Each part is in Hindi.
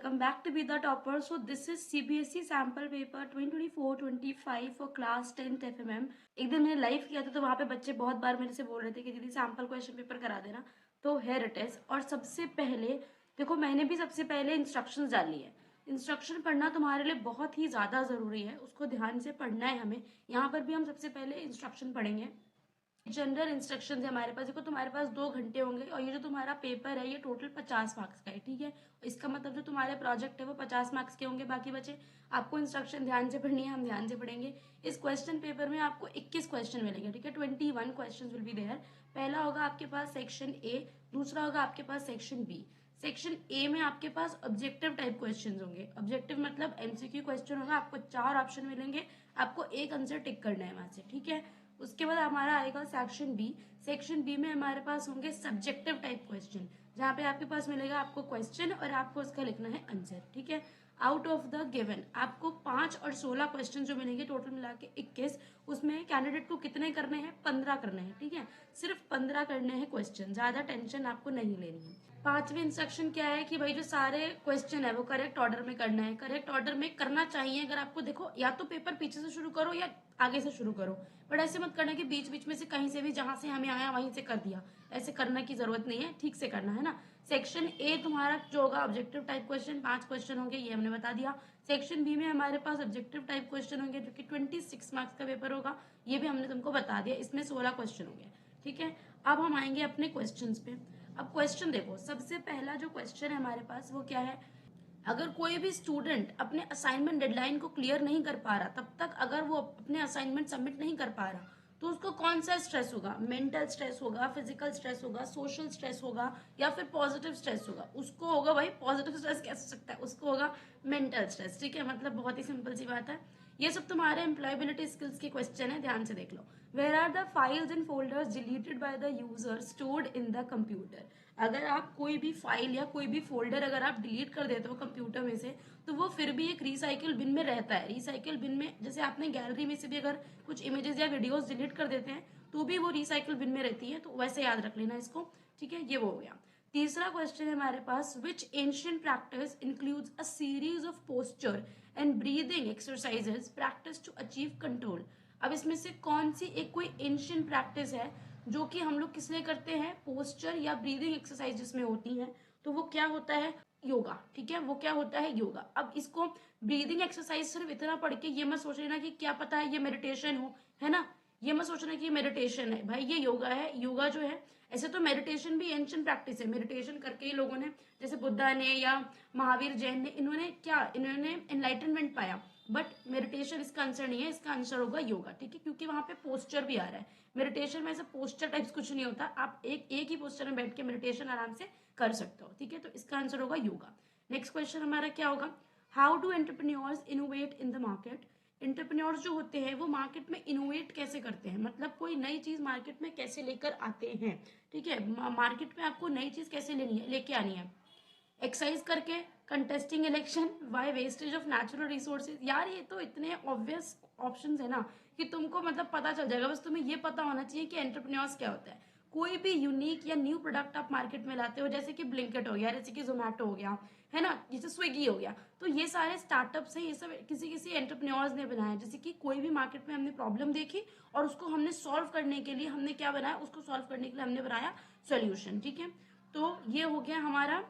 welcome back to Be the Topper. So this is CBSE sample paper 2024-25 for class 10th FMM. एक दिन मैंने लाइव किया था तो वहाँ पे बच्चे बहुत बार मेरे से बोल रहे थे कि दीदी सैम्पल क्वेश्चन पेपर करा देना, तो हेयर इट इज। और सबसे पहले देखो, मैंने भी सबसे पहले इंस्ट्रक्शंस डाली है। इंस्ट्रक्शन पढ़ना तुम्हारे लिए बहुत ही ज़्यादा ज़रूरी है, उसको ध्यान से पढ़ना है हमें। यहाँ पर भी हम सबसे पहले इंस्ट्रक्शन पढ़ेंगे। जनरल इंस्ट्रक्शंस है हमारे पास। देखो, तुम्हारे पास 2 घंटे होंगे और ये जो तुम्हारा पेपर है ये टोटल 50 मार्क्स का है, ठीक है। इसका मतलब जो तुम्हारे प्रोजेक्ट है वो 50 मार्क्स के होंगे। बाकी बचे आपको इंस्ट्रक्शन ध्यान से पढ़नी है, हम ध्यान से पढ़ेंगे। इस क्वेश्चन पेपर में आपको 21 क्वेश्चन मिलेंगे, ठीक है। 21 क्वेश्चन विल बी देयर। पहला होगा आपके पास सेक्शन ए, दूसरा होगा आपके पास सेक्शन बी। सेक्शन ए में आपके पास ऑब्जेक्टिव टाइप क्वेश्चन होंगे। ऑब्जेक्टिव मतलब एमसीक्यू क्वेश्चन होगा, आपको 4 ऑप्शन मिलेंगे, आपको एक आंसर टिक करना है वहां से, ठीक है। उसके बाद हमारा आएगा सेक्शन बी। सेक्शन बी में हमारे पास होंगे सब्जेक्टिव टाइप क्वेश्चन, जहाँ पे आपके पास मिलेगा आपको क्वेश्चन और आपको उसका लिखना है आंसर, ठीक है। आउट ऑफ द गिवन आपको 5 और 16 क्वेश्चन जो मिलेंगे, टोटल मिला के 21। उसमें कैंडिडेट को कितने करने हैं? 15 करने हैं, ठीक है। सिर्फ 15 करने हैं क्वेश्चन, ज्यादा टेंशन आपको नहीं लेनी है। पांचवी इंस्ट्रक्शन क्या है कि भाई जो सारे क्वेश्चन है वो करेक्ट ऑर्डर में करना है। करेक्ट ऑर्डर में करना चाहिए। अगर आपको देखो, या तो पेपर पीछे से शुरू करो या आगे से शुरू करो, बट ऐसे मत करना कि बीच बीच में से कहीं से भी जहां से हमें आया वहीं से कर दिया। ऐसे करने की जरूरत नहीं है, ठीक से करना है ना। सेक्शन ए तुम्हारा जो होगा ऑब्जेक्टिव टाइप क्वेश्चन, 5 क्वेश्चन होंगे, ये हमने बता दिया। सेक्शन बी में हमारे पास ऑब्जेक्टिव टाइप क्वेश्चन होंगे जो कि 26 मार्क्स का पेपर होगा, ये भी हमने तुमको बता दिया। इसमें 16 क्वेश्चन होंगे, ठीक है। अब हम आएंगे अपने क्वेश्चन पे। अब क्वेश्चन देखो, सबसे पहला जो क्वेश्चन है हमारे पास वो क्या है? अगर कोई भी स्टूडेंट अपने असाइनमेंट डेडलाइन को क्लियर नहीं कर पा रहा, तब तक अगर वो अपने असाइनमेंट सबमिट नहीं कर पा रहा, तो उसको कौन सा स्ट्रेस होगा? मेंटल स्ट्रेस होगा, फिजिकल स्ट्रेस होगा, सोशल स्ट्रेस होगा, या फिर पॉजिटिव स्ट्रेस होगा? उसको होगा भाई पॉजिटिव स्ट्रेस। कैसे हो सकता है? उसको होगा मेंटल स्ट्रेस, ठीक है। मतलब बहुत ही सिंपल सी बात है। ये सब तुम्हारे एम्प्लॉयबिलिटी स्किल्स के क्वेश्चन है, ध्यान से देख लो। Where are the files and folders deleted by the user stored in the computer? अगर आप कोई भी फाइल या कोई भी फोल्डर अगर आप डिलीट कर देते हो कंप्यूटर में से, तो वो फिर भी एक रिसाइकिल बिन में रहता है। रिसाइकिल बिन में, जैसे आपने गैलरी में से भी अगर कुछ इमेजेस या वीडियोस डिलीट कर देते हैं तो भी वो रिसाइकिल बिन में रहती है, तो वैसे याद रख लेना इसको, ठीक है। ये वो हो गया। तीसरा क्वेश्चन है हमारे पास, which ancient practice includes a series of posture and breathing exercises practice to achieve control? अब इसमें से कौन सी एक कोई एंशिएंट प्रैक्टिस है जो कि हम लोग किस लिए करते हैं? पोस्चर या ब्रीदिंग एक्सरसाइज जिसमें होती हैं, तो वो क्या होता है? योगा, ठीक है। वो क्या होता है? योगा। अब इसको ब्रीदिंग एक्सरसाइज सिर्फ इतना पढ़ के ये मत सोच लेना कि क्या पता है ये मेडिटेशन हो, है ना। ये मत सोचना कि ये मेडिटेशन है, भाई ये योगा है। योगा जो है, ऐसे तो मेडिटेशन भी एंशिएंट प्रैक्टिस है। मेडिटेशन करके ही लोगों ने, जैसे बुद्धा ने या महावीर जैन ने, इन्होंने एनलाइटनमेंट पाया। बट मेडिटेशन इसका आंसर नहीं है, इसका आंसर होगा योगा, ठीक है। क्योंकि वहां पे पोस्चर भी आ रहा है। मेडिटेशन में ऐसा पोस्चर टाइप्स कुछ नहीं होता, आप एक ही पोस्चर में बैठ के मेडिटेशन आराम से कर सकते हो, ठीक है। तो इसका आंसर होगा योगा। नेक्स्ट क्वेश्चन हमारा क्या होगा? How do entrepreneurs innovate in the market? Entrepreneurs जो होते हैं वो मार्केट में इनोवेट कैसे करते हैं, मतलब कोई नई चीज मार्केट में कैसे लेकर आते हैं, ठीक है। मार्केट में आपको नई चीज कैसे लेनी है, लेके आनी है? एक्सरसाइज करके, contesting election, by wastage of natural resources. यार ये तो इतने ऑब्वियस ऑप्शंस है ना कि तुमको मतलब पता चल जाएगा। बस तुम्हें ये पता होना चाहिए कि एंटरप्रेन्योर्स क्या होता है। कोई भी यूनिक या न्यू प्रोडक्ट आप मार्केट में लाते हो, जैसे कि ब्लिंकिट हो गया, जैसे कि जोमेटो हो गया, है ना, जैसे स्विगी हो गया, तो ये सारे स्टार्टअप्स हैं, ये सब किसी किसी एंटरप्रेन्योर्स ने बनाया। जैसे कि कोई भी मार्केट में हमने प्रॉब्लम देखी और उसको हमने सॉल्व करने के लिए हमने क्या बनाया? उसको सॉल्व करने के लिए हमने बनाया सोल्यूशन, ठीक है। तो ये हो गया हमारा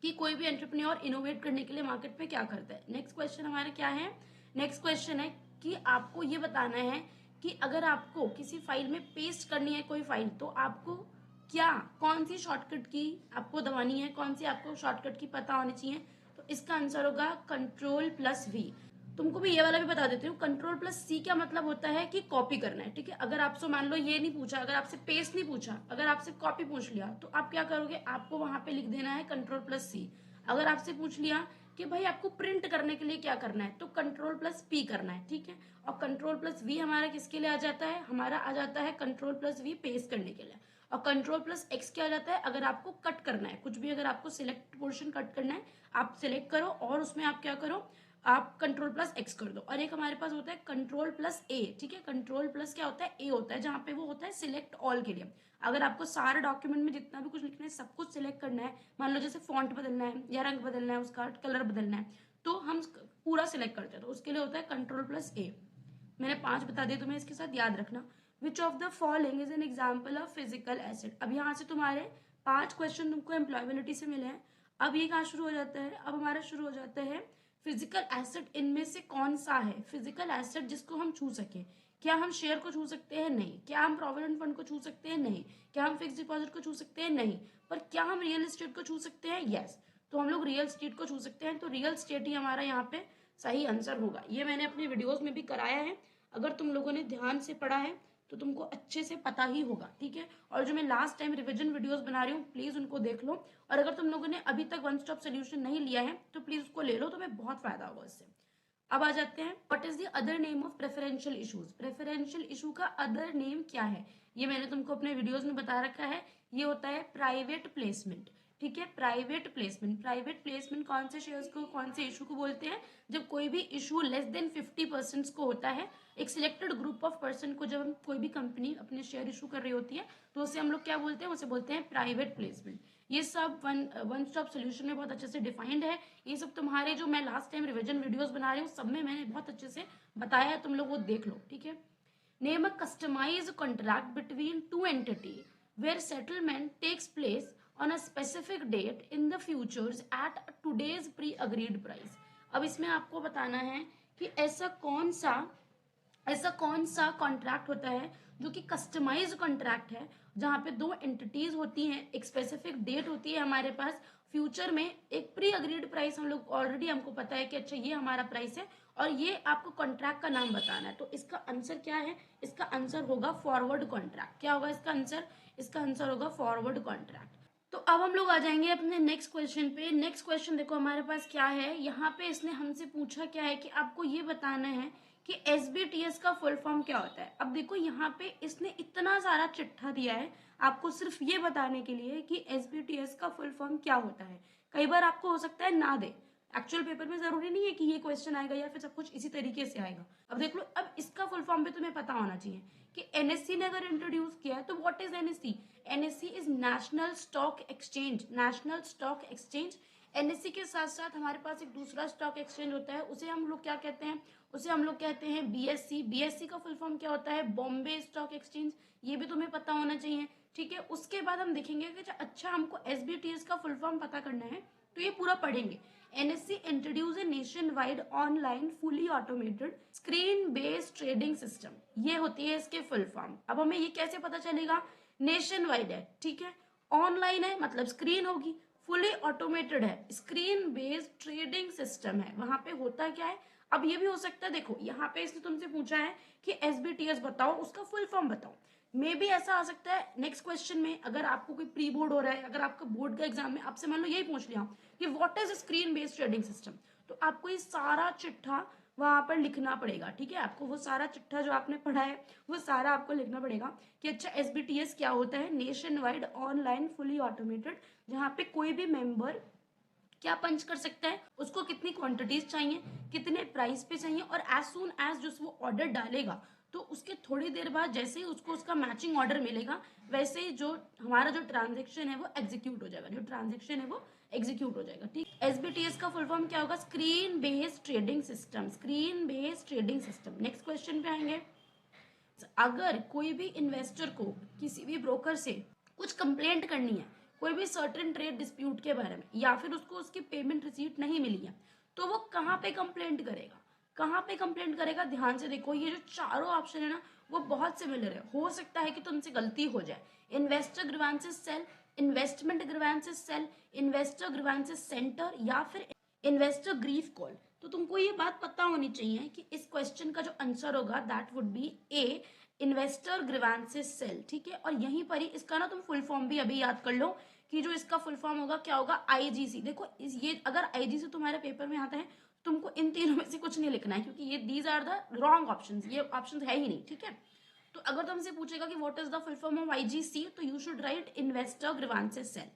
कि कोई भी एंटरप्रेन्योर इनोवेट करने के लिए मार्केट में क्या करता है। नेक्स्ट क्वेश्चन हमारा क्या है? नेक्स्ट क्वेश्चन है कि आपको ये बताना है कि अगर आपको किसी फाइल में पेस्ट करनी है कोई फाइल, तो आपको क्या, कौन सी शॉर्टकट की आपको दबानी है, कौन सी आपको शॉर्टकट की पता होनी चाहिए? तो इसका आंसर होगा Ctrl+V। तुमको भी ये वाला भी बता देती हूँ, Ctrl+C का मतलब होता है कि कॉपी करना है, ठीक है। अगर आपसे मान लो ये नहीं पूछा, अगर आपसे पेस्ट नहीं पूछा, अगर आपसे कॉपी पूछ लिया, तो आप क्या करोगे? आपको वहां पे लिख देना है Ctrl+C। अगर आपसे पूछ लिया कि भाई आपको प्रिंट करने के लिए क्या करना है, तो Ctrl+P करना है, ठीक है। और Ctrl+V हमारा किसके लिए आ जाता है? हमारा आ जाता है Ctrl+V पेस्ट करने के लिए। और Ctrl+X क्या आ जाता है? अगर आपको कट करना है कुछ भी, अगर आपको सिलेक्ट पोर्शन कट करना है, आप सिलेक्ट करो और उसमें आप क्या करो? आप कंट्रोल प्लस एक्स कर दो। और एक हमारे पास होता है कंट्रोल प्लस ए, ठीक है, कंट्रोल प्लस क्या होता है, ए होता है, जहाँ पे वो होता है सिलेक्ट ऑल के लिए। अगर आपको सारे डॉक्यूमेंट में जितना भी कुछ लिखना है सब कुछ सिलेक्ट करना है, मान लो जैसे फॉन्ट बदलना है या रंग बदलना है, उसका कलर बदलना है, तो हम पूरा सिलेक्ट करते हैं, तो उसके लिए होता है कंट्रोल प्लस ए। मैंने 5 बता दिए तुम्हें, इसके साथ याद रखना। Which of the following is an example of physical asset. अब यहाँ से तुम्हारे 5 क्वेश्चन तुमको एम्प्लॉयबिलिटी से मिले हैं। अब ये कहाँ शुरू हो जाता है, अब हमारा शुरू हो जाता है फिजिकल एसेट। इनमें से कौन सा है फिजिकल एसेट जिसको हम छू सके? क्या हम शेयर को छू सकते हैं? नहीं। क्या हम प्रोविडेंट फंड को छू सकते हैं? नहीं। क्या हम फिक्स डिपॉजिट को छू सकते हैं? नहीं। पर क्या हम रियल एस्टेट को छू सकते हैं? यस। तो हम लोग रियल एस्टेट को छू सकते हैं, तो रियल एस्टेट ही हमारा यहाँ पे सही आंसर होगा। ये मैंने अपने वीडियोस में भी कराया है, अगर तुम लोगों ने ध्यान से पढ़ा है तो तुमको अच्छे से पता ही होगा, ठीक है। और जो मैं लास्ट टाइम रिवीजन वीडियोस बना रही हूँ प्लीज उनको देख लो। और अगर तुम लोगों ने अभी तक वन स्टॉप सोल्यूशन नहीं लिया है तो प्लीज उसको ले लो, तुम्हें बहुत फायदा होगा इससे। अब आ जाते हैं, what is the other name of preferential issues. Preferential issue का अदर नेम क्या है? ये मैंने तुमको अपने वीडियोस में बता रखा है। ये होता है प्राइवेट प्लेसमेंट, ठीक है, प्राइवेट प्लेसमेंट। प्राइवेट प्लेसमेंट कौन से शेयर्स को, कौन से इशू को बोलते हैं? जब कोई भी इशू लेस देन 50% को होता है, एक सिलेक्टेड ग्रुप ऑफ पर्सन को, जब हम कोई भी कंपनी अपने शेयर इशू कर रही होती है तो उसे हम लोग क्या बोलते हैं? उसे बोलते हैं प्राइवेट प्लेसमेंट। ये सब वन स्टॉप सोल्यूशन में बहुत अच्छे से डिफाइंड है। ये सब तुम्हारे जो मैं लास्ट टाइम रिवीजन वीडियोस बना रही हूँ सब में मैंने बहुत अच्छे से बताया है, तुम लोग वो देख लो, ठीक है। Name a customize contract between two entity where settlement takes place on a specific date in the futures at today's pre agreed price. अब इसमें आपको बताना है कि ऐसा कौन सा कॉन्ट्रैक्ट होता है जो कि कस्टमाइज कॉन्ट्रैक्ट है, जहाँ पे दो एंटिटीज होती हैं, एक स्पेसिफिक डेट होती है हमारे पास, फ्यूचर में एक प्री अग्रीड प्राइस, हम लोग ऑलरेडी हमको पता है कि अच्छा ये हमारा प्राइस है और ये आपको कॉन्ट्रैक्ट का नाम बताना है। तो इसका आंसर क्या है? इसका आंसर होगा फॉरवर्ड कॉन्ट्रैक्ट। क्या होगा इसका आंसर? इसका आंसर होगा फॉरवर्ड कॉन्ट्रैक्ट। तो अब हम लोग आ जाएंगे अपने नेक्स्ट क्वेश्चन पे। नेक्स्ट क्वेश्चन देखो हमारे पास क्या है, यहाँ पे इसने हमसे पूछा क्या है कि आपको ये बताना है कि SBTS का फुल फॉर्म क्या होता है। अब देखो यहाँ पे इसने इतना सारा चिट्ठा दिया है आपको सिर्फ ये बताने के लिए कि SBTS का फुल फॉर्म क्या होता है। कई बार आपको हो सकता है ना दे, एक्चुअल पेपर में जरूरी नहीं है कि ये क्वेश्चन आएगा या फिर सब कुछ इसी तरीके से आएगा। अब देख लो, अब इसका फुल फॉर्म भी तुम्हें पता होना चाहिए कि NSE ने अगर इंट्रोड्यूस किया है तो what is NSE? NSE is national stock exchange. National stock exchange. NSE के साथ साथ हमारे पास एक दूसरा स्टॉक एक्सचेंज होता है, उसे हम लोग क्या कहते हैं? उसे हम लोग कहते हैं BSE। BSE का फुल फॉर्म क्या होता है? Bombay stock exchange. ये भी तुम्हें पता होना चाहिए, ठीक है। उसके बाद हम देखेंगे कि अच्छा हमको SBTS का फुल फॉर्म पता करना है तो ये पूरा पढ़ेंगे। NSE introduce a nation wide online fully automated screen based trading system. ये होती है इसके फुल फॉर्म। अब हमें ये कैसे पता चलेगा? नेशन वाइड है, ठीक है, ऑनलाइन है मतलब स्क्रीन होगी, फुली ऑटोमेटेड है, स्क्रीन बेस्ड ट्रेडिंग सिस्टम है। वहां पे होता क्या है? अब ये भी हो सकता है, देखो यहाँ पे इसने तुमसे पूछा है कि SBTS बताओ, उसका फुल फॉर्म बताओ। मे भी ऐसा आ सकता है नेक्स्ट क्वेश्चन में, अगर आपको कोई प्री बोर्ड हो रहा है, अगर आपका बोर्ड का एग्जाम में आपसे मान लो यही पूछ लिया कि what is screen based trading system, तो आपको ये सारा चिट्ठा वहां पर लिखना पड़ेगा, ठीक है। आपको वो सारा चिट्ठा जो आपने पढ़ा है वो सारा आपको लिखना पड़ेगा कि अच्छा SBTS क्या होता है? Nation wide online fully automated, जहाँ पे कोई भी मेंबर क्या पंच कर सकता है, उसको कितनी क्वांटिटीज चाहिए, कितने प्राइस पे चाहिए, और एज सून एज जो वो ऑर्डर डालेगा तो उसके थोड़ी देर बाद जैसे ही उसको उसका मैचिंग ऑर्डर मिलेगा वैसे ही जो हमारा जो ट्रांजेक्शन है वो एग्जीक्यूट हो जाएगा, जो ट्रांजेक्शन है वो एग्जीक्यूट हो जाएगा, ठीक। SBTS का फुल फॉर्म क्या होगा? Screen based trading system. Screen based trading system. Next question पे आएंगे। अगर कोई भी इन्वेस्टर को किसी भी ब्रोकर से कुछ कंप्लेंट करनी है कोई भी सर्टेन ट्रेड डिस्प्यूट के बारे में, या फिर उसको उसकी पेमेंट रिसीट नहीं मिली है, तो वो कहाँ पे कंप्लेंट करेगा? कहाँ पे कंप्लेंट करेगा? ध्यान से देखो, ये जो चारों ऑप्शन है ना वो बहुत सिमिलर है। हो सकता है कि तुमसे गलती हो जाए। Investor grievances cell, investment grievances cell, investor grievances centre, या फिर इन्वेस्टर ग्रीफ कॉल। तो तुमको ये बात पता होनी चाहिए कि इस क्वेश्चन का जो आंसर होगा that would be A, investor grievances cell, ठीक है। और यहीं पर ही इसका ना तुम फुल फॉर्म भी अभी याद कर लो कि जो इसका फुल फॉर्म होगा क्या होगा? IGC। देखो ये अगर IGC तुम्हारे पेपर में आता है तुमको इन तीनों में से कुछ नहीं लिखना है, क्योंकि ये these are the wrong options, ये ऑप्शन है ही नहीं, ठीक है। तो अगर तुमसे पूछेगा कि what is the full form of IGC, तो you should write investor grievances cell.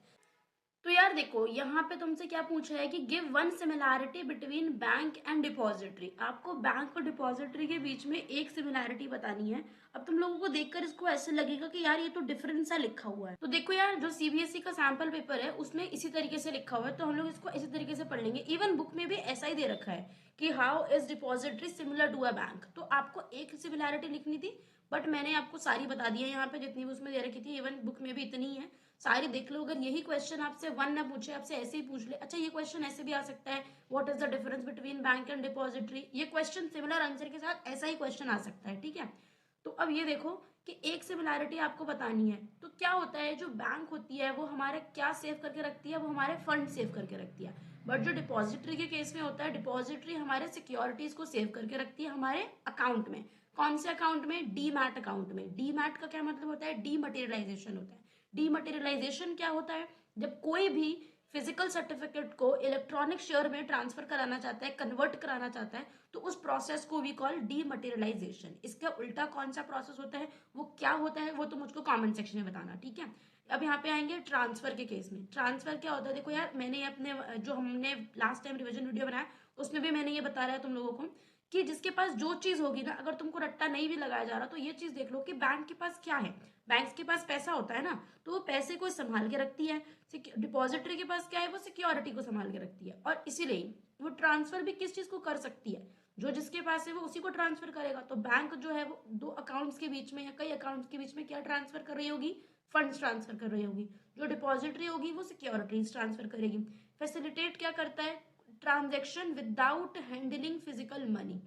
तो यार देखो, यहाँ पे तुमसे क्या पूछा है कि give one similarity between bank and depository. आपको बैंक और डिपॉजिटरी के बीच में एक सिमिलैरिटी बतानी है। अब तुम लोगों को देखकर इसको ऐसे लगेगा कि यार ये तो डिफरेंस सा लिखा हुआ है। तो देखो यार, जो सीबीएसई का सैंपल पेपर है उसमें इसी तरीके से लिखा हुआ है, तो हम लोग इसको इसी तरीके से पढ़ लेंगे। इवन बुक में भी ऐसा ही दे रखा है कि how is depository similar to a bank. तो आपको एक सिमिलैरिटी लिखनी थी, बट मैंने आपको सारी बता दी है यहाँ पे, जितनी भी उसमें दे रखी थी। इवन बुक में भी इतनी है, सारी देख लो। अगर यही क्वेश्चन आपसे वन ना पूछे, आपसे ऐसे ही पूछ ले, अच्छा ये क्वेश्चन ऐसे भी आ सकता है, what is the difference between bank and depository. ये क्वेश्चन सिमिलर आंसर के साथ ऐसा ही क्वेश्चन आ सकता है, ठीक है। तो अब ये देखो कि एक सिमिलैरिटी आपको बतानी है। तो क्या होता है, जो बैंक होती है वो हमारे क्या सेव करके रखती है, वो हमारे फंड सेव करके रखती है। बट जो डिपॉजिटरी के केस में होता है, डिपॉजिटरी हमारे सिक्योरिटीज को सेव करके रखती है हमारे अकाउंट में। कौन से अकाउंट में? डीमैट अकाउंट में। डीमैट का क्या मतलब होता है? डीमटेरियलाइजेशन होता है। डीमटेरियलाइजेशन क्या होता है? जब कोई भी फिजिकल सर्टिफिकेट को इलेक्ट्रॉनिक शेयर में ट्रांसफर कराना चाहता है, कन्वर्ट कराना चाहता है, तो उस प्रोसेस को वी कॉल डीमटेरियलाइजेशन। इसका उल्टा कौन सा प्रोसेस होता है, वो क्या होता है, वो तो मुझको कमेंट सेक्शन में बताना, ठीक है। अब यहाँ पे आएंगे ट्रांसफर के केस में। ट्रांसफर क्या होता है? देखो यार, मैंने अपने जो हमने लास्ट टाइम रिवीजन वीडियो बनाया उसमें भी मैंने ये बताया है तुम लोगों को कि जिसके पास जो चीज होगी ना, अगर तुमको रट्टा नहीं भी लगाया जा रहा तो ये चीज देख लो कि बैंक के पास क्या है। बैंक के पास पैसा होता है ना, तो वो पैसे को संभाल के रखती है। डिपॉजिटरी के पास क्या है? वो सिक्योरिटी को संभाल के रखती है। और इसीलिए वो ट्रांसफर भी किस चीज को कर सकती है? जो जिसके पास है वो उसी को ट्रांसफर करेगा। तो बैंक जो है वो दो अकाउंट्स के बीच में या कई अकाउंट्स के बीच में क्या ट्रांसफर कर रही होगी? फंड्स ट्रांसफर कर रही होगी। जो डिपॉजिटरी होगी वो सिक्योरिटीज ट्रांसफर करेगी। फैसिलिटेट क्या करता है? Transaction without handling physical money.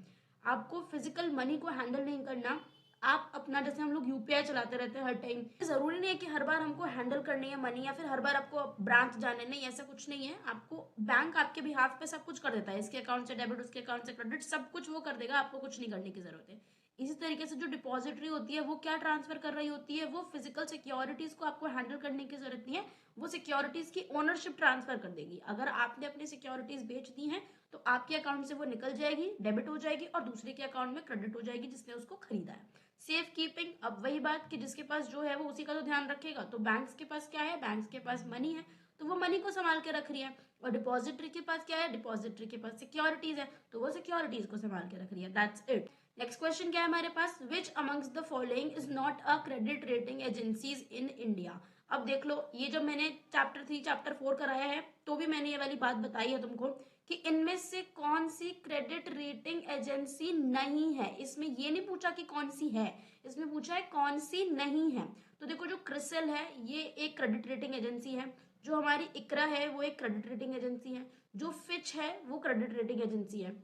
आपको फिजिकल मनी को हैंडल नहीं करना। आप अपना, जैसे हम लोग यूपीआई चलाते रहते हैं हर टाइम, जरूरी नहीं है कि हर बार हमको हैंडल करनी है मनी, या फिर हर बार आपको ब्रांच जाने, नहीं, ऐसा कुछ नहीं है। आपको बैंक आपके बिहाफ पे सब कुछ कर देता है। इसके अकाउंट से डेबिट, उसके अकाउंट से क्रेडिट, सब कुछ वो कर देगा, आपको कुछ नहीं करने की जरूरत है। इसी तरीके से जो डिपॉजिटरी होती है वो क्या ट्रांसफर कर रही होती है? वो फिजिकल सिक्योरिटीज को आपको हैंडल करने की जरूरत नहीं है, वो सिक्योरिटीज की ओनरशिप ट्रांसफर कर देगी। अगर आपने अपनी सिक्योरिटीज बेच दी हैं तो आपके अकाउंट से वो निकल जाएगी, डेबिट हो जाएगी, और दूसरे के अकाउंट में क्रेडिट हो जाएगी जिसने उसको खरीदा है। सेफ कीपिंग, अब वही बात कि जिसके पास जो है वो उसी का तो ध्यान रखेगा। तो बैंक्स के पास क्या है? बैंक्स के पास मनी है, तो वो मनी को संभाल के रख रही है। और डिपॉजिटरी के पास क्या है? डिपॉजिटरी के पास सिक्योरिटीज है, तो वो सिक्योरिटीज को संभाल के रख रही है। That's it. नेक्स्ट क्वेश्चन क्या है हमारे पास? Which amongst the following is not a credit rating agencies in India. अब देख लो, ये जब मैंने चैप्टर 3 चैप्टर 4 कराया है तो भी मैंने ये वाली बात बताई है तुमको कि इनमें से कौन सी क्रेडिट रेटिंग एजेंसी नहीं है। इसमें ये नहीं पूछा कि कौन सी है, इसमें पूछा है कौन सी नहीं है। तो देखो, जो क्रिसिल है ये एक क्रेडिट रेटिंग एजेंसी है, जो हमारी इकरा है वो एक क्रेडिट रेटिंग एजेंसी है, जो फिच है वो क्रेडिट रेटिंग एजेंसी है।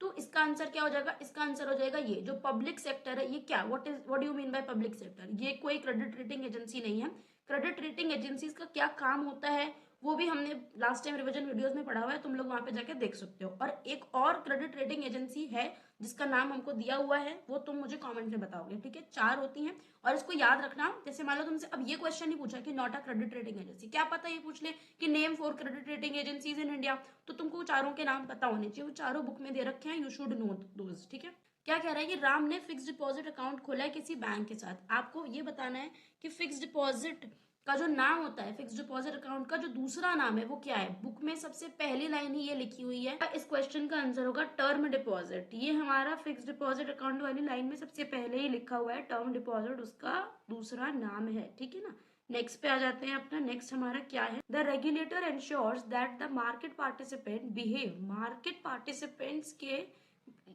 तो इसका आंसर क्या हो जाएगा? इसका आंसर हो जाएगा ये जो पब्लिक सेक्टर है। ये क्या, what do you mean by public sector? ये कोई क्रेडिट रेटिंग एजेंसी नहीं है। क्रेडिट रेटिंग एजेंसीज का क्या काम होता है वो भी हमने लास्ट टाइम रिवीजन वीडियोस में पढ़ा हुआ है, तुम लोग वहां पे जाके देख सकते हो। और एक और क्रेडिट रेटिंग एजेंसी है जिसका नाम हमको दिया हुआ है, वो तुम मुझे कमेंट में बताओगे, ठीक है। 4 होती हैं, और इसको याद रखना। जैसे मान लो तुमसे अब ये क्वेश्चन नहीं पूछा कि not a credit rating agency, क्या पता ये पूछ ले कि name 4 credit rating agencies in India, तो तुमको चारों के नाम पता होने चाहिए। वो चारों बुक में दे रखे हैं, यू शुड नो दोज, ठीक है। क्या कह रहा है कि राम ने फिक्स डिपॉजिट अकाउंट खोला है किसी बैंक के साथ। आपको ये बताना है कि फिक्स डिपॉजिट का जो नाम होता है, फिक्स डिपॉजिट अकाउंट का जो दूसरा नाम है वो क्या है। बुक में सबसे पहली लाइन ही ये लिखी हुई है। इस क्वेश्चन का आंसर होगा टर्म डिपॉजिट। ये हमारा फिक्स डिपॉजिट अकाउंट वाली लाइन में सबसे पहले ही लिखा हुआ है टर्म डिपॉजिट, उसका दूसरा नाम है, ठीक है ना। नेक्स्ट पे आ जाते हैं अपना। नेक्स्ट हमारा क्या है? The regulator ensures that the market participant behave. Market participants के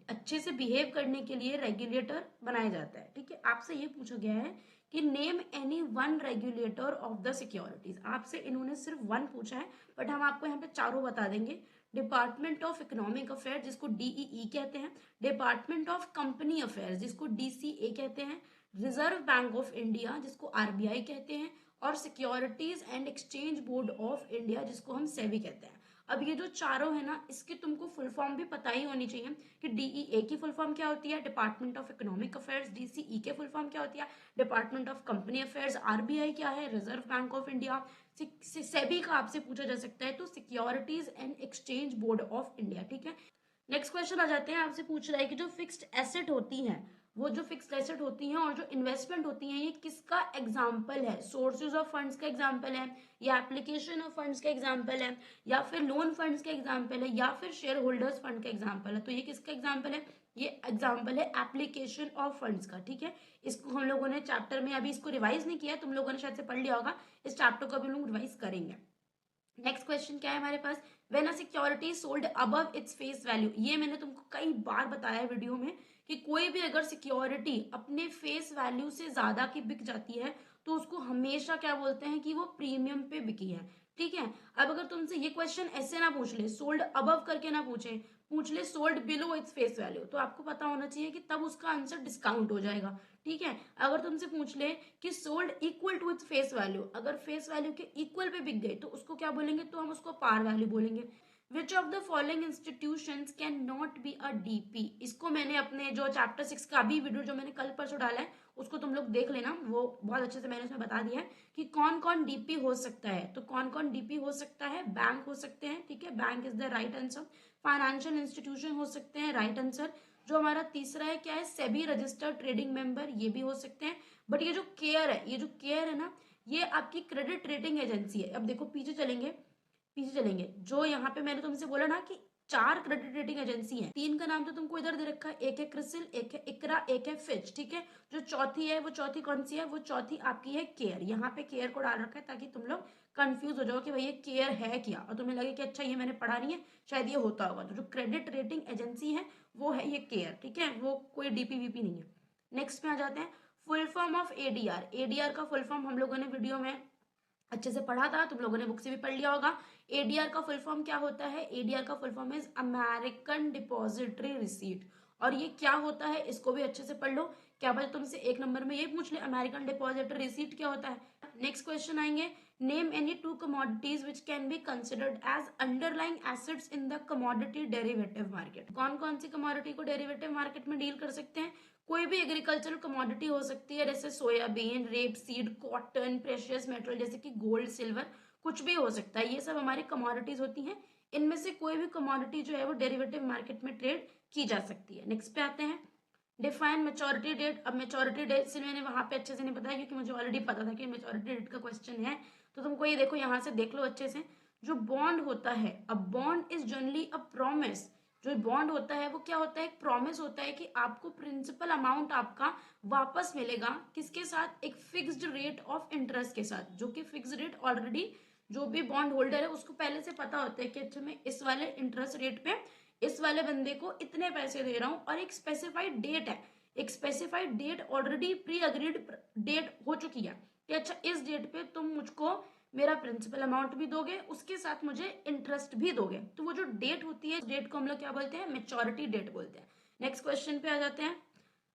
अच्छे से बिहेव करने के लिए रेगुलेटर बनाया जाता है, ठीक है। आपसे ये पूछा गया है कि name any one regulator of the securities. आपसे इन्होंने सिर्फ वन पूछा है, बट हम आपको यहाँ पे चारों बता देंगे। डिपार्टमेंट ऑफ इकोनॉमिक अफेयर जिसको डीईई कहते हैं, डिपार्टमेंट ऑफ कंपनी अफेयर्स जिसको डीसीए कहते हैं, रिजर्व बैंक ऑफ इंडिया जिसको आरबीआई कहते हैं, और securities and exchange board of India जिसको हम सेबी कहते हैं। अब ये जो चारों है ना, इसकी तुमको फुल फॉर्म भी पता ही होनी चाहिए कि डीईए की फुल फॉर्म क्या होती है, department of economic affairs. DCE के फुल फॉर्म क्या होती है, department of company affairs. RBI क्या है, reserve bank of India. SEBI का आपसे पूछा जा सकता है तो securities and exchange board of India, ठीक है। नेक्स्ट क्वेश्चन आ जाते हैं। आपसे पूछ रहा है कि जो फिक्स्ड एसेट होती हैं वो जो फिक्स्ड एसेट होती हैं और जो इन्वेस्टमेंट होती हैं, ये किसका एग्जाम्पल है? सोर्सेज ऑफ फंड्स का एग्जाम्पल है, या एप्लीकेशन ऑफ फंड्स का एग्जाम्पल है, या फिर लोन फंड्स का एग्जाम्पल है, या फिर शेयर होल्डर्स फंड का एग्जाम्पल है? तो ये किसका एग्जाम्पल है? ये एग्जाम्पल है एप्लीकेशन ऑफ फंड्स का। ठीक है, इसको हम लोगों ने चैप्टर में अभी इसको रिवाइज नहीं किया, तुम लोगों ने शायद से पढ़ लिया होगा, इस चैप्टर को अभी हम लोग रिवाइज करेंगे। नेक्स्ट क्वेश्चन क्या है हमारे पास? When a security sold above its face value. ये मैंने तुमको कई बार बताया है वीडियो में कि कोई भी अगर सिक्योरिटी अपने फेस वैल्यू से ज्यादा की बिक जाती है तो उसको हमेशा क्या बोलते हैं कि वो प्रीमियम पे बिकी है। ठीक है, अब अगर तुमसे ये क्वेश्चन ऐसे ना पूछ ले, सोल्ड अबव करके ना पूछ ले sold below it's face value, तो आपको पता होना चाहिए कि तब उसका आंसर डिस्काउंट हो जाएगा। ठीक है, अगर तुमसे पूछ ले कि sold equal to its face value, अगर फेस वैल्यू के इक्वल पे बिक गई तो उसको क्या बोलेंगे? तो हम उसको पार वैल्यू बोलेंगे। Which of the following institutions can not be a DP. इसको मैंने अपने जो चैप्टर 6 का अभी वीडियो जो मैंने कल परसों डाला है उसको तुम लोग देख लेना, वो बहुत अच्छे से मैंने उसमें बता दिया है कि कौन कौन डीपी हो सकता है। तो कौन कौन डीपी हो सकता है? बैंक हो सकते हैं, ठीक है, bank is the right answer. Financial institution हो सकते हैं, राइट आंसर। जो हमारा तीसरा है क्या है? सेबी रजिस्टर्ड ट्रेडिंग मेंबर, ये भी हो सकते हैं। बट ये जो केयर है, ये जो केयर है ना, ये आपकी क्रेडिट रेटिंग एजेंसी है। अब देखो पीछे चलेंगे, जो यहाँ पे मैंने तुमसे बोला ना कि 4 क्रेडिट रेटिंग एजेंसी है, 3 का नाम तो तुमको इधर दे रखा है, एक है क्रिसिल, एक है इकरा, एक है फिच। ठीक है, जो चौथी है वो चौथी कौन सी है? वो चौथी आपकी है केयर। यहाँ पे केयर को डाल रखा है ताकि तुम लोग कंफ्यूज हो जाओ कि भाई ये केयर है क्या, और तुम्हें लगे कि अच्छा ये मैंने पढ़ा नहीं है, शायद ये होता होगा। तो जो क्रेडिट रेटिंग एजेंसी है वो है ये केयर। ठीक है, वो कोई डीपी वीपी नहीं है। नेक्स्ट में आ जाते हैं, full form of ADR. ADR का फुल फॉर्म हम लोगों ने वीडियो में अच्छे से पढ़ा था, तुम लोगों ने बुक से भी पढ़ लिया होगा। एडीआर का फुल फॉर्म क्या होता है? एडीआर का full form is American depository receipt. और ये क्या होता है इसको भी अच्छे से पढ़ लो, क्या पता तुमसे एक नंबर में ये पूछ ले अमेरिकन डिपॉजिटरी रिसीट क्या होता है। नेक्स्ट क्वेश्चन आएंगे, name any two commodities which can be considered as underlying assets in the commodity derivative market. कौन कौन सी कमोडिटी को डेरिवेटिव मार्केट में डील कर सकते हैं? कोई भी एग्रीकल्चरल कमोडिटी हो सकती है, जैसे soybean, rape seed, cotton, precious metal जैसे कि गोल्ड, सिल्वर, कुछ भी हो सकता है। ये सब हमारी कमोडिटीज होती हैं, इनमें से कोई भी कमोडिटी जो है वो डेरिवेटिव मार्केट में ट्रेड की जा सकती है। नेक्स्ट पे आते हैं, डिफाइन मेच्योरिटी डेट। अब मेच्योरिटी डेट से मैंने वहां पे अच्छे से नहीं बताया क्योंकि मुझे ऑलरेडी पता था कि मेच्योरिटी डेट का क्वेश्चन है, तो तुमको ये देखो यहाँ से देख लो अच्छे से। जो बॉन्ड होता है, a bond is generally a promise. जो बॉन्ड होता है वो क्या होता है? एक प्रॉमिस होता है कि आपको प्रिंसिपल अमाउंट आपका वापस मिलेगा, किसके साथ? एक फिक्स्ड रेट ऑफ इंटरेस्ट के साथ, जो कि फिक्स्ड रेट ऑलरेडी जो भी बॉन्ड होल्डर है उसको पहले से पता होता है कि अच्छा मैं इस वाले इंटरेस्ट रेट पे इस वाले बंदे को इतने पैसे दे रहा हूं, और एक स्पेसिफाइड डेट है, एक specified date already pre agreed date हो चुकी है कि अच्छा इस डेट पे तुम मुझको मेरा प्रिंसिपल अमाउंट भी दोगे, उसके साथ मुझे इंटरेस्ट भी दोगे। तो वो जो डेट होती है, डेट को हम लोग क्या बोलते हैं? मेच्योरिटी डेट बोलते हैं। नेक्स्ट क्वेश्चन पे आ जाते हैं,